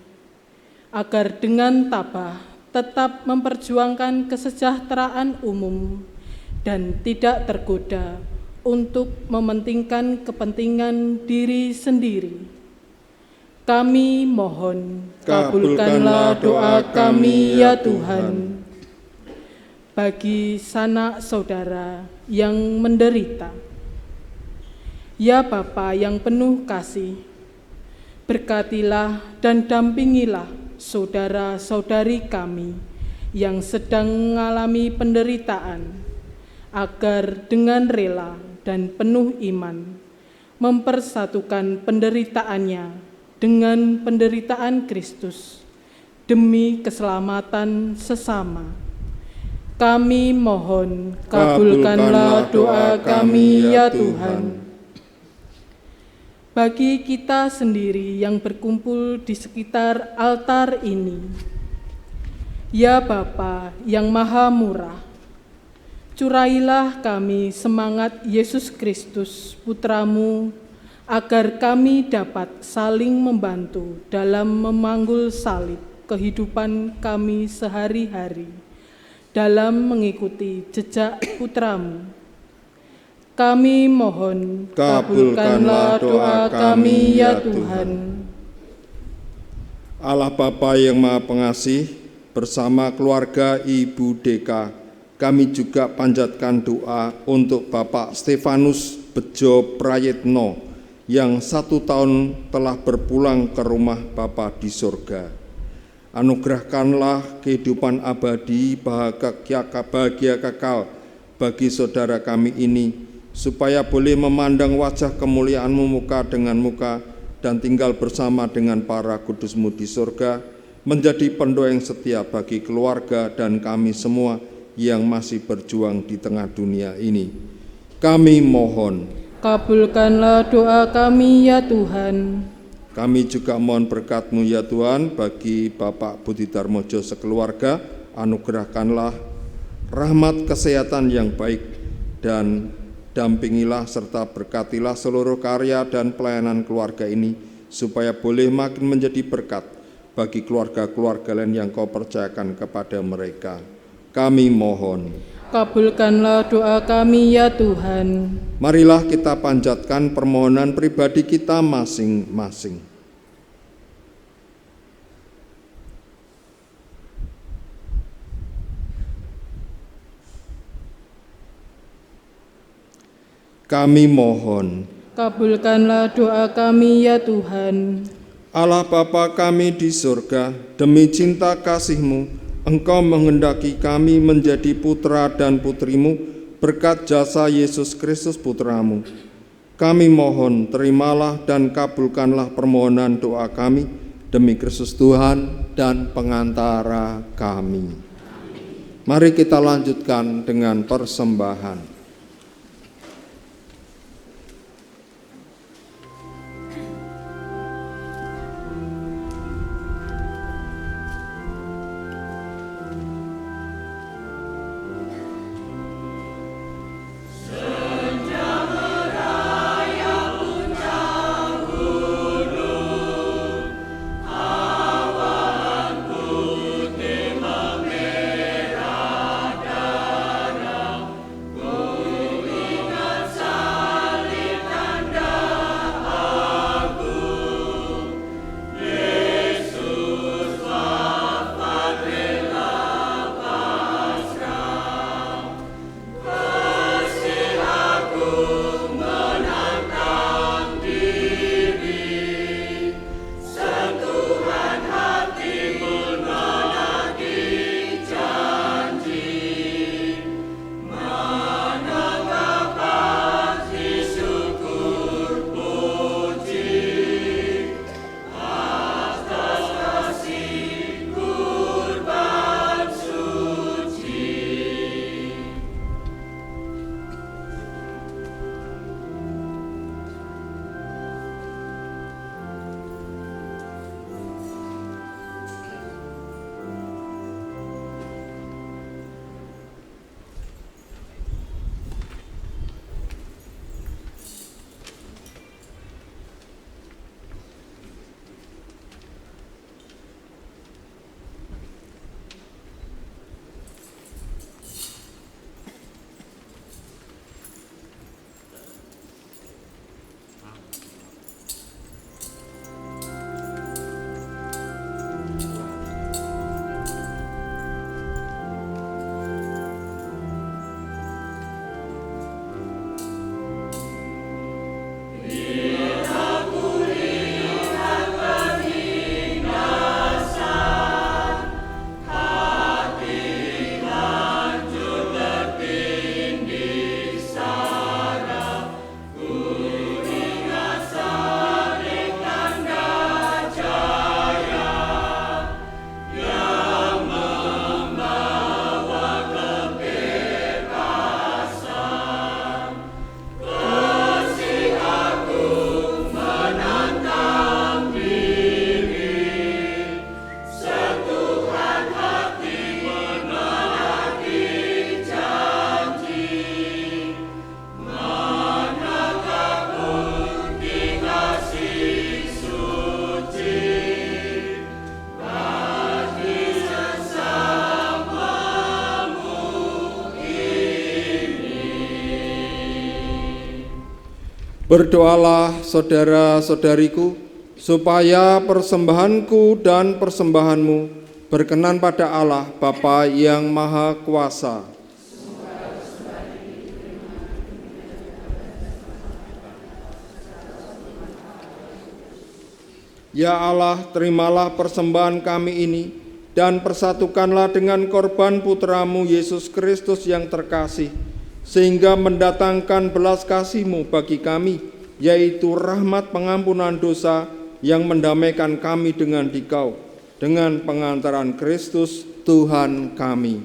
agar dengan tabah tetap memperjuangkan kesejahteraan umum dan tidak tergoda untuk mementingkan kepentingan diri sendiri. Kami mohon, kabulkanlah doa kami ya Tuhan. Bagi sanak saudara yang menderita, ya Bapa yang penuh kasih, berkatilah dan dampingilah saudara-saudari kami yang sedang mengalami penderitaan, agar dengan rela dan penuh iman mempersatukan penderitaannya dengan penderitaan Kristus, demi keselamatan sesama. Kami mohon, kabulkanlah doa kami ya Tuhan. Bagi kita sendiri yang berkumpul di sekitar altar ini, ya Bapa yang Maha Murah, curailah kami semangat Yesus Kristus, Putramu, agar kami dapat saling membantu dalam memanggul salib kehidupan kami sehari-hari, dalam mengikuti jejak Putramu. Kami mohon, kabulkanlah doa kami ya Tuhan. Allah Bapa yang Maha Pengasih, bersama keluarga Ibu Deka, kami juga panjatkan doa untuk Bapak Stefanus Bejo Prayetno yang 1 tahun telah berpulang ke rumah Bapa di surga. Anugerahkanlah kehidupan abadi, bahagia kekal bagi saudara kami ini, supaya boleh memandang wajah kemuliaan-Mu muka dengan muka dan tinggal bersama dengan para kudus-Mu di surga, menjadi pendoa yang setia bagi keluarga dan kami semua yang masih berjuang di tengah dunia ini. Kami mohon, kabulkanlah doa kami ya Tuhan. Kami juga mohon berkat-Mu ya Tuhan bagi Bapak Budi Darmojo sekeluarga. Anugerahkanlah rahmat kesehatan yang baik dan dampingilah serta berkatilah seluruh karya dan pelayanan keluarga ini, supaya boleh makin menjadi berkat bagi keluarga-keluarga lain yang Kau percayakan kepada mereka. Kami mohon, kabulkanlah doa kami ya Tuhan. marilah kita panjatkan permohonan pribadi kita masing-masing. Kami mohon, kabulkanlah doa kami ya Tuhan. Allah Bapa kami di surga, demi cinta kasih-Mu, Engkau menghendaki kami menjadi putra dan putri-Mu berkat jasa Yesus Kristus Putra-Mu. Kami mohon, terimalah dan kabulkanlah permohonan doa kami demi Kristus Tuhan dan pengantara kami. Mari kita lanjutkan dengan persembahan. Go Berdoalah saudara-saudariku, supaya persembahanku dan persembahanmu berkenan pada Allah Bapa yang Maha Kuasa. Ya Allah, terimalah persembahan kami ini dan persatukanlah dengan korban putra-Mu Yesus Kristus yang terkasih, sehingga mendatangkan belas kasih-Mu bagi kami, yaitu rahmat pengampunan dosa yang mendamaikan kami dengan Dikau, dengan pengantaran Kristus Tuhan kami.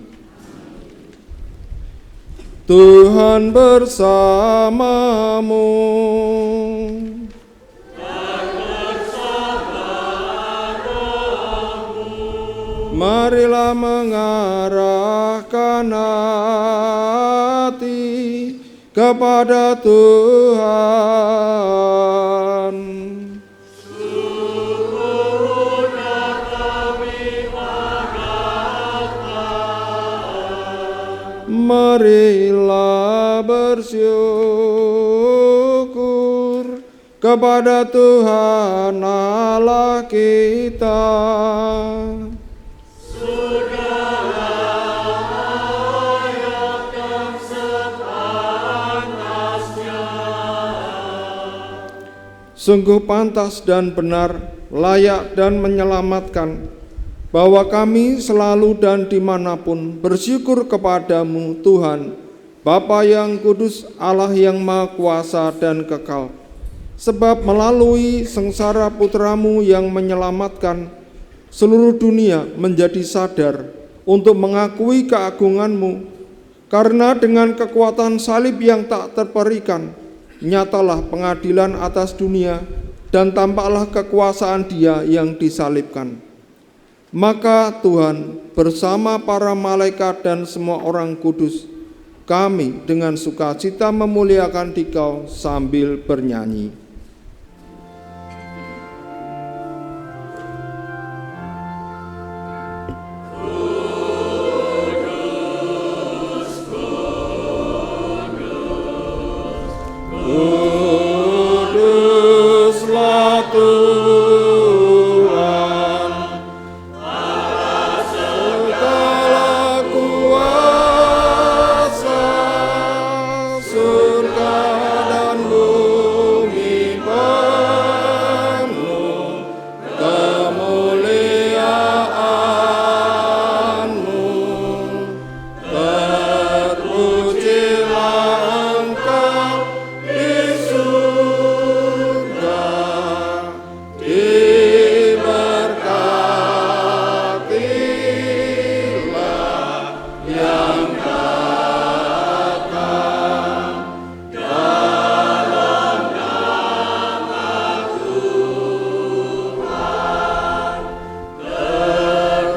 Tuhan bersamamu. Marilah mengarahkan hati kepada Tuhan. Syukurnya kami panjatkan. Marilah bersyukur kepada Tuhan Allah kita. Sungguh pantas dan benar, layak dan menyelamatkan, bahwa kami selalu dan dimanapun bersyukur kepadamu Tuhan, Bapa yang kudus, Allah yang maha kuasa dan kekal. Sebab melalui sengsara putra-Mu yang menyelamatkan, seluruh dunia menjadi sadar untuk mengakui keagungan-Mu, karena dengan kekuatan salib yang tak terperikan, nyatalah pengadilan atas dunia dan tampaklah kekuasaan Dia yang disalibkan. Maka Tuhan bersama para malaikat dan semua orang kudus, kami dengan sukacita memuliakan Dikau sambil bernyanyi. Kuduslah Tuhan, segala kuasa, surga dan bumi penuh kemuliaan-Mu. Terpujilah Engkau di surga, diberkatilah yang datang dalam nama Tuhan.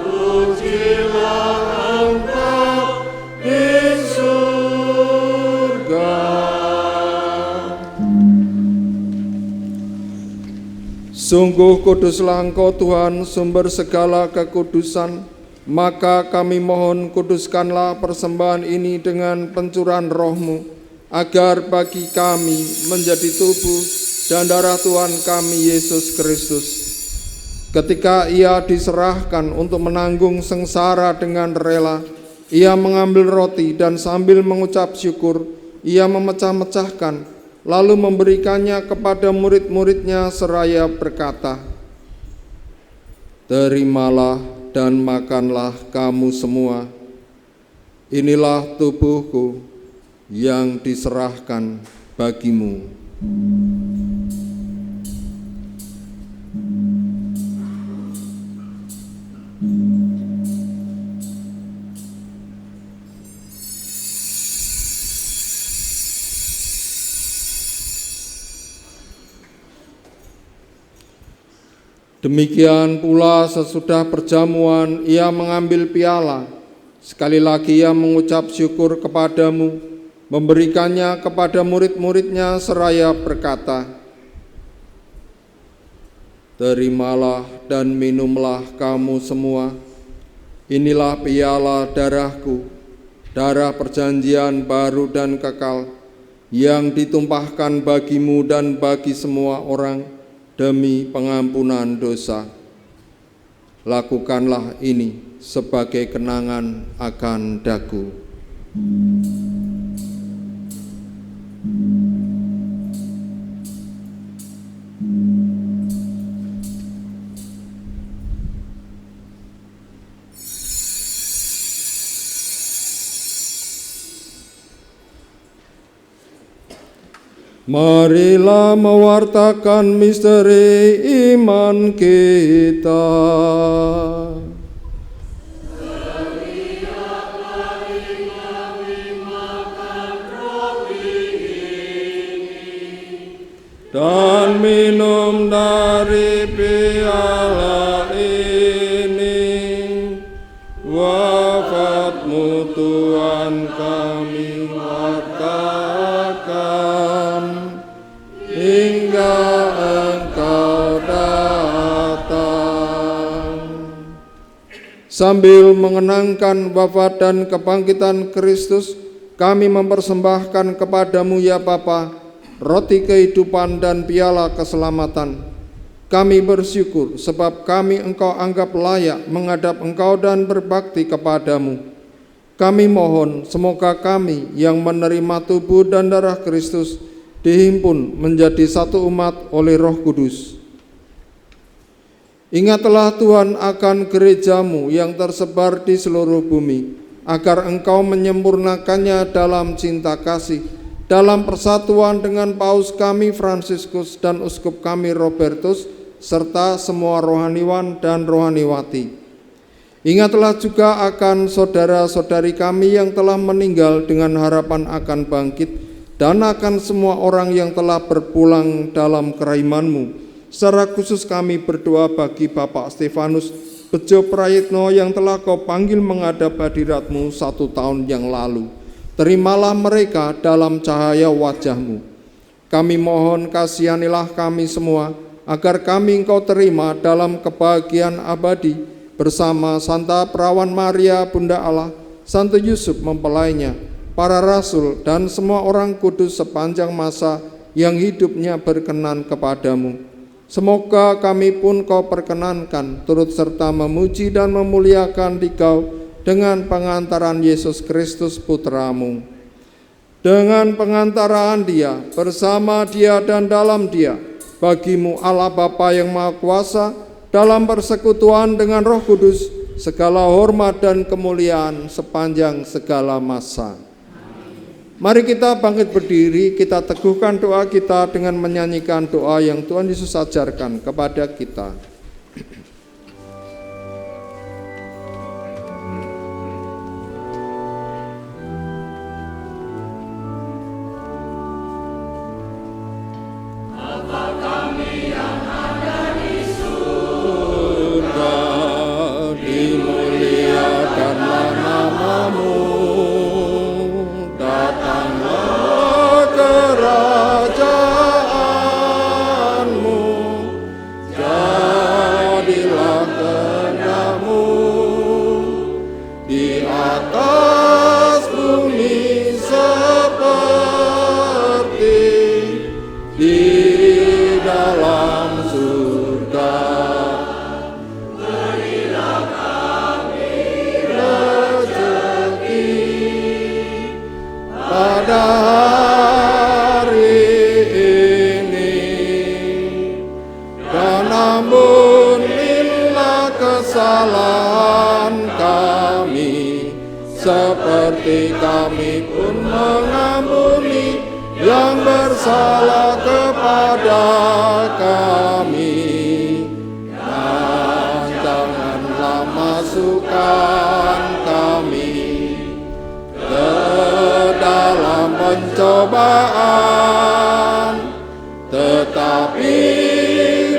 Terpujilah Engkau di surga. Sungguh kuduslah Engkau Tuhan, sumber segala kekudusan. Maka kami mohon, kuduskanlah persembahan ini dengan pencurahan Roh-Mu, agar bagi kami menjadi tubuh dan darah Tuhan kami Yesus Kristus. Ketika Ia diserahkan untuk menanggung sengsara dengan rela, Ia mengambil roti dan sambil mengucap syukur, Ia memecah-mecahkan, lalu memberikannya kepada murid-muridnya seraya berkata, "Terimalah dan makanlah kamu semua. Inilah tubuhku yang diserahkan bagimu." Demikian pula sesudah perjamuan Ia mengambil piala, sekali lagi Ia mengucap syukur kepadamu, memberikannya kepada murid-muridnya seraya berkata, "Terimalah dan minumlah kamu semua, inilah piala darahku, darah perjanjian baru dan kekal, yang ditumpahkan bagimu dan bagi semua orang demi pengampunan dosa. Lakukanlah ini sebagai kenangan akan daku. Marilah mewartakan misteri iman kita. Dan minum dari piala ini, wafatmu Tuhan kami wartakan hingga Engkau datang. Sambil mengenangkan wafat dan kebangkitan Kristus, kami mempersembahkan kepadamu ya Bapa roti kehidupan dan piala keselamatan. Kami bersyukur sebab kami Engkau anggap layak menghadap Engkau dan berbakti kepadamu. Kami mohon semoga kami yang menerima tubuh dan darah Kristus dihimpun menjadi satu umat oleh Roh Kudus. Ingatlah Tuhan akan gerejamu yang tersebar di seluruh bumi, agar Engkau menyempurnakannya dalam cinta kasih, dalam persatuan dengan Paus kami Fransiskus dan Uskup kami Robertus, serta semua rohaniwan dan rohaniwati. Ingatlah juga akan saudara-saudari kami yang telah meninggal dengan harapan akan bangkit, dan akan semua orang yang telah berpulang dalam keraiman-Mu. Secara khusus kami berdoa bagi Bapak Stefanus Bejo Prayitno yang telah Kau panggil menghadap hadirat-Mu 1 tahun yang lalu. Terimalah mereka dalam cahaya wajah-Mu. Kami mohon kasihanilah kami semua, agar kami Engkau terima dalam kebahagiaan abadi bersama Santa Perawan Maria Bunda Allah, Santo Yusuf mempelainya, para rasul dan semua orang kudus sepanjang masa yang hidupnya berkenan kepadamu. Semoga kami pun Kau perkenankan turut serta memuji dan memuliakan Dikau dengan pengantaran Yesus Kristus Putra-Mu. Dengan pengantaraan Dia, bersama Dia dan dalam Dia, bagi-Mu Allah Bapa yang Maha Kuasa, dalam persekutuan dengan Roh Kudus, segala hormat dan kemuliaan sepanjang segala masa. Mari kita bangkit berdiri, kita teguhkan doa kita dengan menyanyikan doa yang Tuhan Yesus ajarkan kepada kita. Dimuliakanlah nama-Mu, datanglah kerajaan-Mu, jadilah kehendak-Mu di atas bumi seperti di dalam surga. Pada hari ini, dan ampunilah kesalahan kami, seperti kami pun mengampuni yang bersalah kepada kami. Dan janganlah masukkan kami dalam pencobaan, tetapi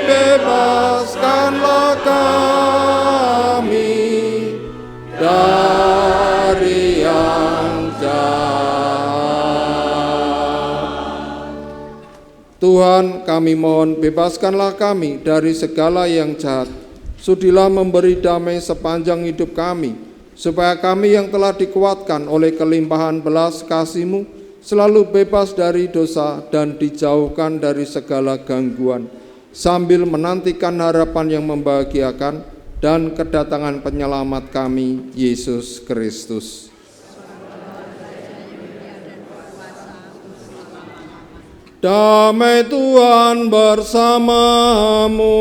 bebaskanlah kami dari yang jahat. Tuhan, kami mohon bebaskanlah kami dari segala yang jahat. Sudilah memberi damai sepanjang hidup kami, supaya kami yang telah dikuatkan oleh kelimpahan belas kasih-Mu selalu bebas dari dosa dan dijauhkan dari segala gangguan, sambil menantikan harapan yang membahagiakan dan kedatangan penyelamat kami, Yesus Kristus. Damai Tuhan bersamamu.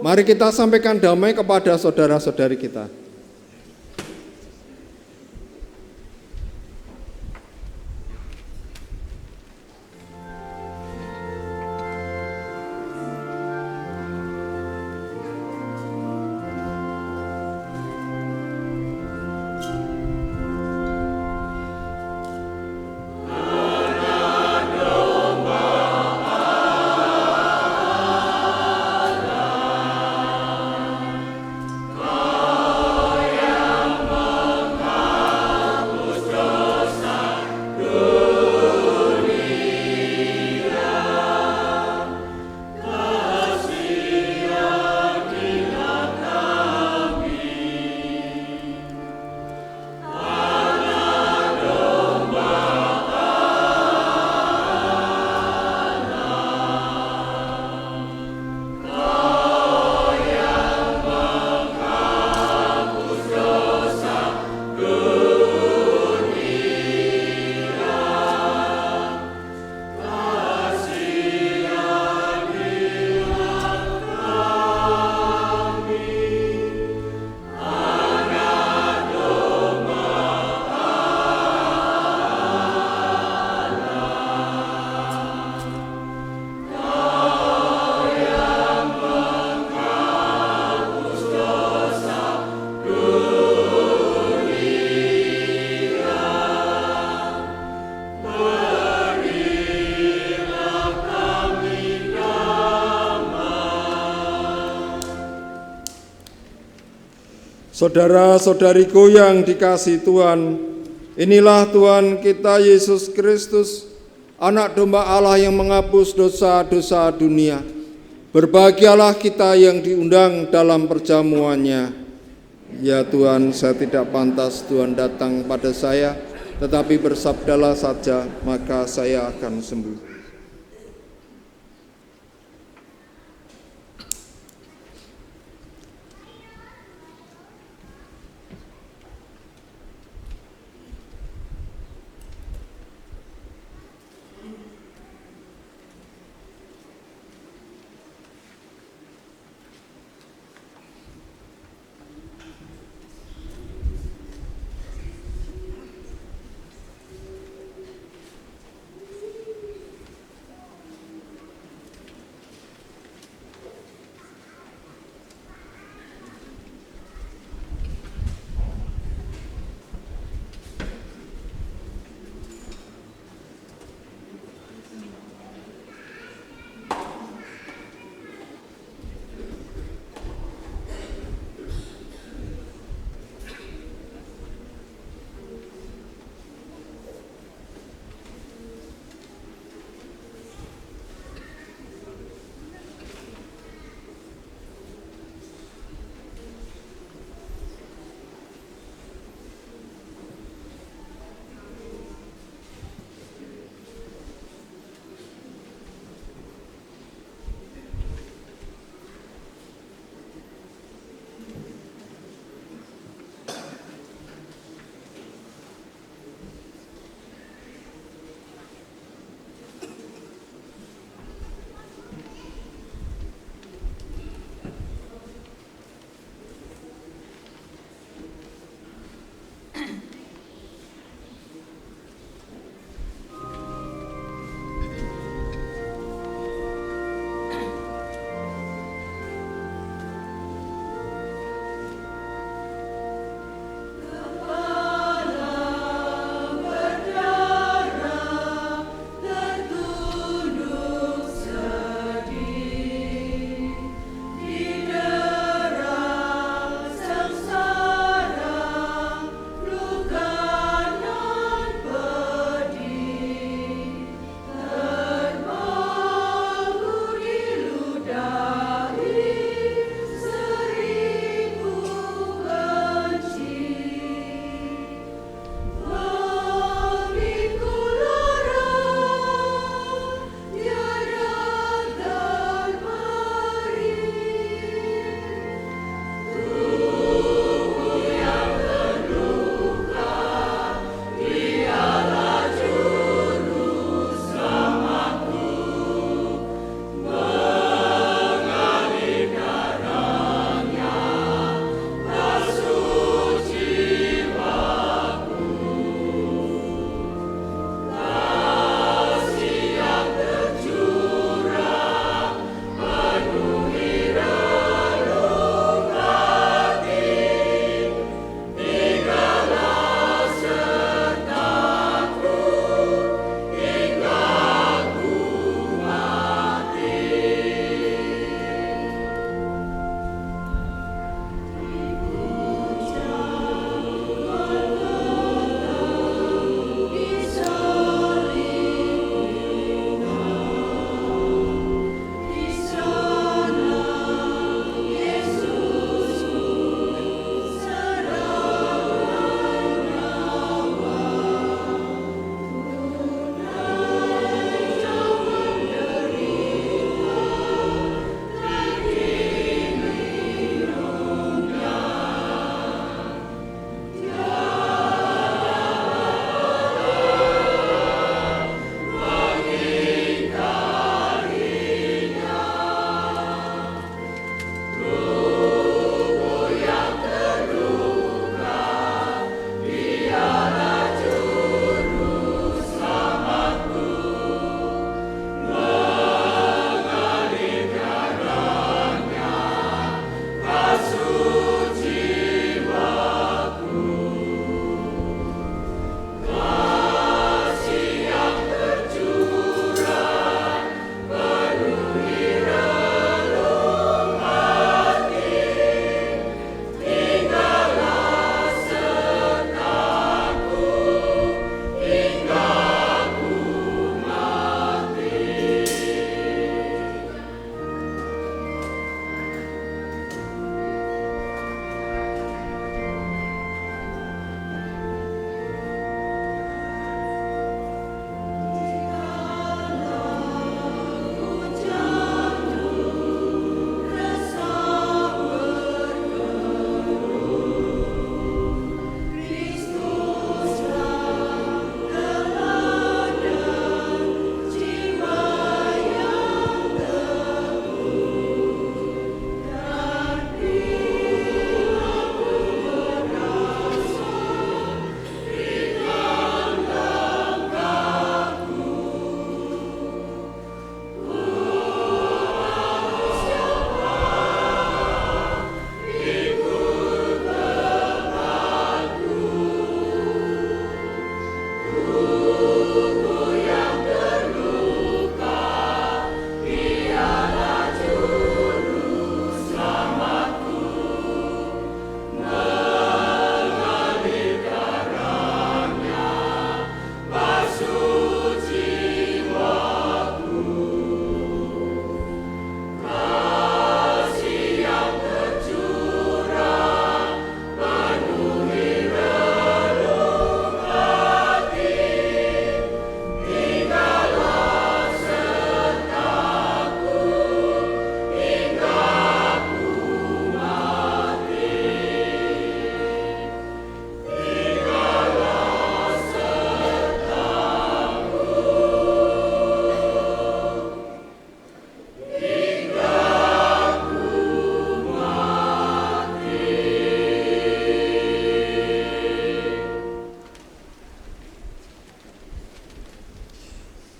Mari kita sampaikan damai kepada saudara-saudari kita. Saudara-saudariku yang dikasihi Tuhan, inilah Tuhan kita Yesus Kristus, Anak Domba Allah yang menghapus dosa-dosa dunia. Berbahagialah kita yang diundang dalam perjamuannya. Ya Tuhan, saya tidak pantas Tuhan datang pada saya, tetapi bersabdalah saja, maka saya akan sembuh.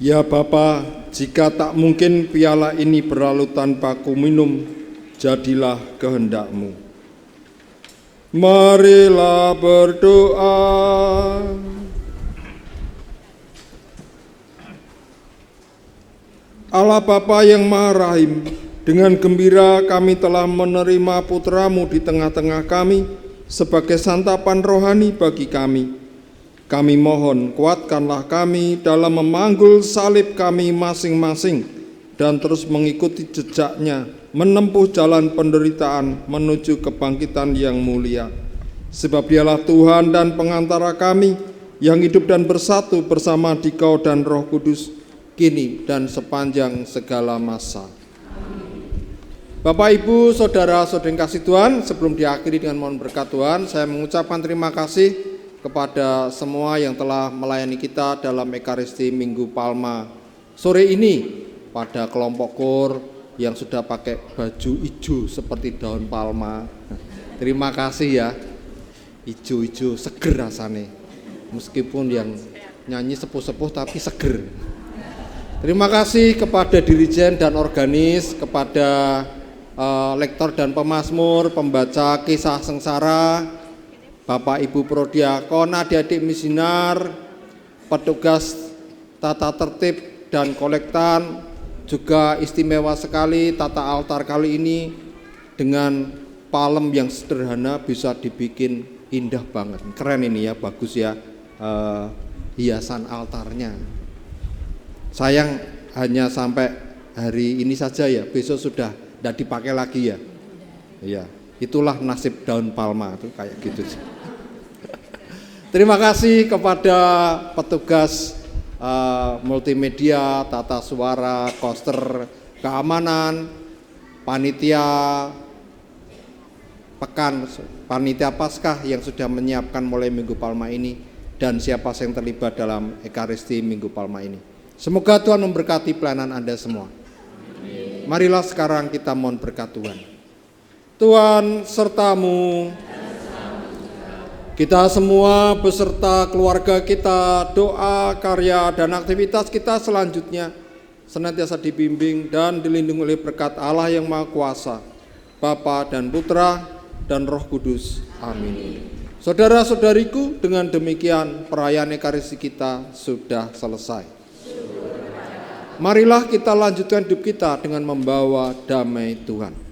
Ya Bapa, jika tak mungkin piala ini berlalu tanpa kuminum, jadilah kehendak-Mu. Marilah berdoa. Allah Bapa yang Maha Rahim, dengan gembira kami telah menerima Putra-Mu di tengah-tengah kami sebagai santapan rohani bagi kami. Kami mohon, kuatkanlah kami dalam memanggul salib kami masing-masing dan terus mengikuti jejaknya, menempuh jalan penderitaan menuju kebangkitan yang mulia. Sebab Dialah Tuhan dan pengantara kami yang hidup dan bersatu bersama Dikau dan Roh Kudus, kini dan sepanjang segala masa. Bapak, Ibu, Saudara-saudari yang kasih Tuhan, sebelum diakhiri dengan mohon berkat Tuhan, saya mengucapkan terima kasih kepada semua yang telah melayani kita dalam Ekaristi Minggu Palma sore ini, pada kelompok KOR yang sudah pakai baju hijau seperti daun palma. Terima kasih ya, hijau-hijau seger rasanya, meskipun yang nyanyi sepuh-sepuh tapi seger. Terima kasih kepada dirijen dan organis, kepada lektor dan pemazmur, pembaca kisah sengsara, Bapak Ibu Prodiakon, adik-adik misinar, petugas tata tertib dan kolektan, juga istimewa sekali tata altar kali ini dengan palem yang sederhana bisa dibikin indah banget. Keren ini ya, bagus ya hiasan altarnya. Sayang hanya sampai hari ini saja ya, besok sudah tidak dipakai lagi ya. Iya, itulah nasib daun palma itu kayak gitu sih. Terima kasih kepada petugas multimedia, tata suara, koster, keamanan, panitia pekan, panitia Paskah yang sudah menyiapkan mulai Minggu Palma ini, dan siapa yang terlibat dalam Ekaristi Minggu Palma ini. Semoga Tuhan memberkati pelayanan Anda semua. Marilah sekarang kita mohon berkat Tuhan. Tuhan sertamu. Kita semua beserta keluarga kita, doa, karya, dan aktivitas kita selanjutnya senantiasa dibimbing dan dilindungi oleh berkat Allah yang Maha Kuasa, Bapa dan Putra dan Roh Kudus. Amin. Saudara-saudariku, dengan demikian perayaan Ekaristi kita sudah selesai. Marilah kita lanjutkan hidup kita dengan membawa damai Tuhan.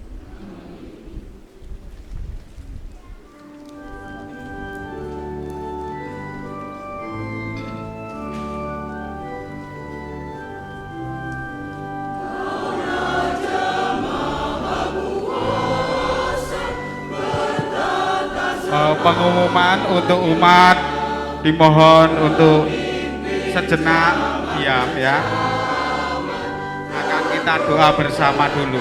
Pengumuman untuk umat dimohon untuk sejenak diam ya. Akan kita doa bersama dulu.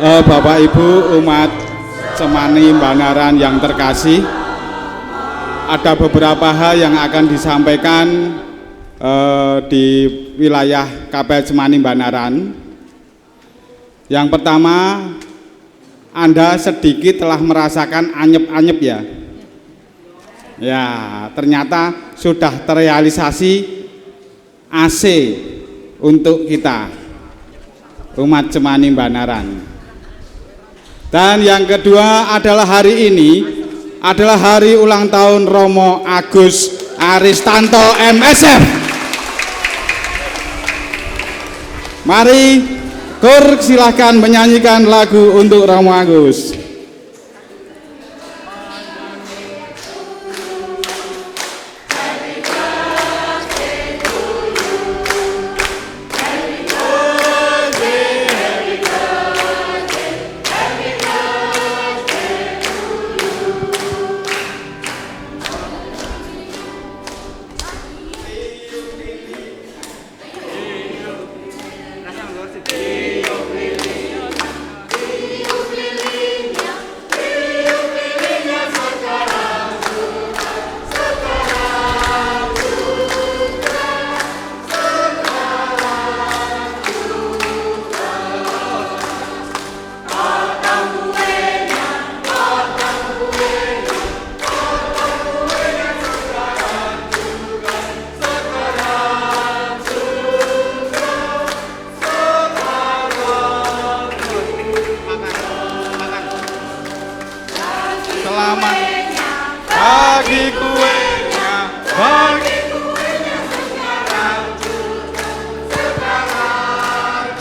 Bapak Ibu umat Cemani Banaran yang terkasih, ada beberapa hal yang akan disampaikan di wilayah KPL Cemani Banaran. Yang pertama, Anda sedikit telah merasakan anyep-anyep ya. Ya, ternyata sudah terrealisasi AC untuk kita umat Cemani Banaran. Dan yang kedua adalah hari ini adalah hari ulang tahun Romo Agus Aristanto MSF. Mari KOR silahkan menyanyikan lagu untuk Romo Agus.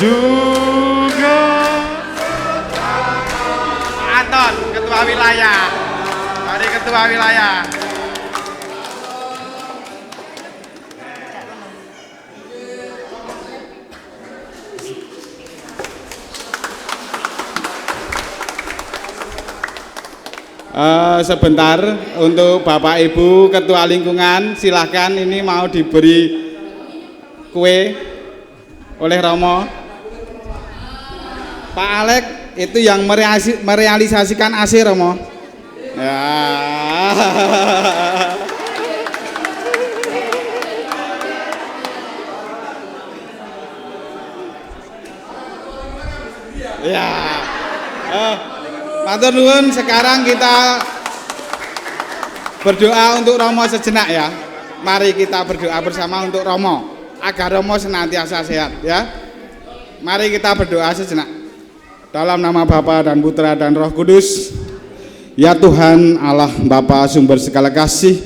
juga Anton, ketua wilayah. Mari ketua wilayah. Sebentar untuk Bapak Ibu Ketua Lingkungan, silahkan ini mau diberi kue oleh Romo. Pak Alek itu yang merealisasikan AC Romo. Ya. Ya. Matur nuwun, sekarang kita berdoa untuk Romo sejenak ya. Mari kita berdoa bersama untuk Romo agar Romo senantiasa sehat ya. Mari kita berdoa sejenak. Dalam nama Bapa dan Putra dan Roh Kudus. Ya Tuhan Allah Bapa sumber segala kasih,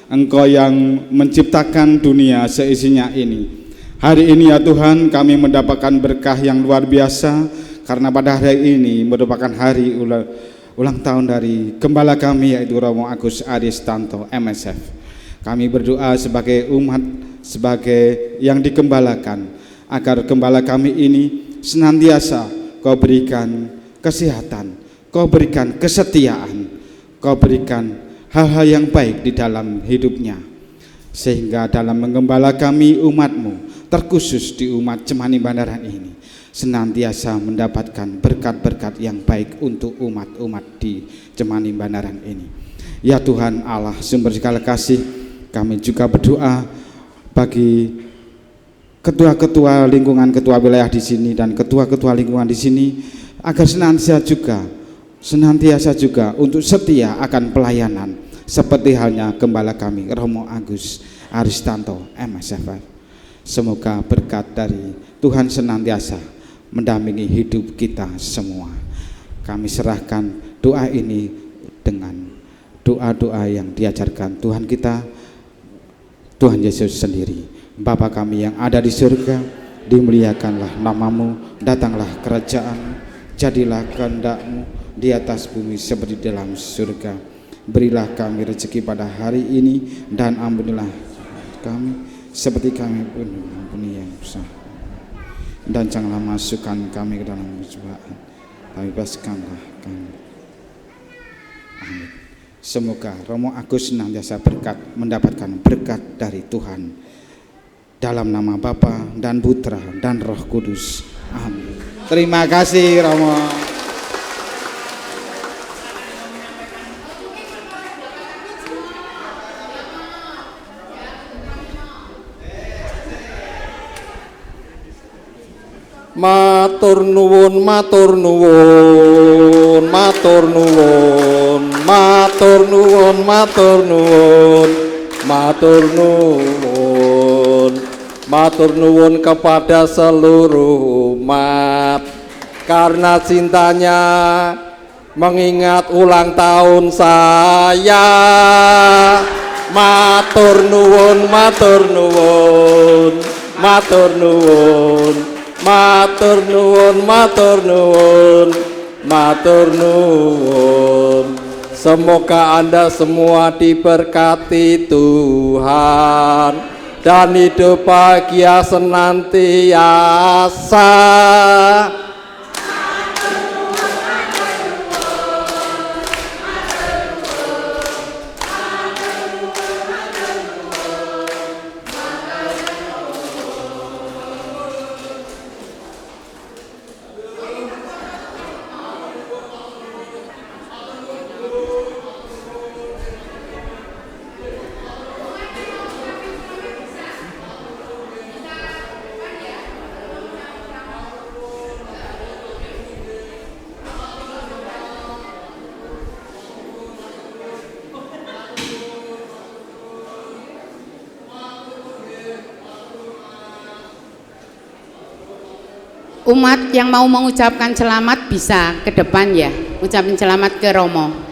Engkau yang menciptakan dunia seisinya ini. Hari ini ya Tuhan kami mendapatkan berkah yang luar biasa, karena pada hari ini merupakan hari ulang tahun dari gembala kami, yaitu Romo Agus Aristanto MSF. Kami berdoa sebagai umat, sebagai yang digembalakan, agar gembala kami ini senantiasa Kau berikan kesehatan, Kau berikan kesetiaan, Kau berikan hal-hal yang baik di dalam hidupnya, sehingga dalam menggembala kami umat-Mu, terkhusus di umat Cemani Bandaran ini, senantiasa mendapatkan berkat-berkat yang baik untuk umat-umat di Cemani Bandaran ini. Ya Tuhan Allah sumber segala kasih, kami juga berdoa bagi ketua-ketua lingkungan, ketua wilayah di sini dan ketua-ketua lingkungan di sini, agar senantiasa juga untuk setia akan pelayanan, seperti halnya gembala kami Romo Agus Aristanto MSF. Semoga berkat dari Tuhan senantiasa mendampingi hidup kita semua. Kami serahkan doa ini dengan doa-doa yang diajarkan Tuhan kita, Tuhan Yesus sendiri. Bapa kami yang ada di surga, dimuliakanlah nama-Mu, datanglah kerajaan, jadilah kehendak-Mu di atas bumi seperti dalam surga. Berilah kami rezeki pada hari ini, dan ampunilah kami seperti kami pun mengampuni yang bersalah. Dan janganlah masukkan kami ke dalam pencobaan, tapi bebaskanlah kami. Amin. Semoga Romo Agus senantiasa mendapatkan berkat dari Tuhan. Dalam nama Bapa dan Putra dan Roh Kudus. Amin. Terima kasih Romo. Matur nuwun, matur nuwun, matur nuwun, matur nuwun, matur nuwun, matur nuwun, matur nuwun kepada seluruh umat, karena cintanya mengingat ulang tahun saya. Matur nuwun, matur nuwun, matur nuwun, matur nuwun, matur nuwun, matur nuwun. Semoga Anda semua diberkati Tuhan dan hidup bahagia senantiasa. Umat yang mau mengucapkan selamat bisa ke depan ya, ucapin selamat ke Romo.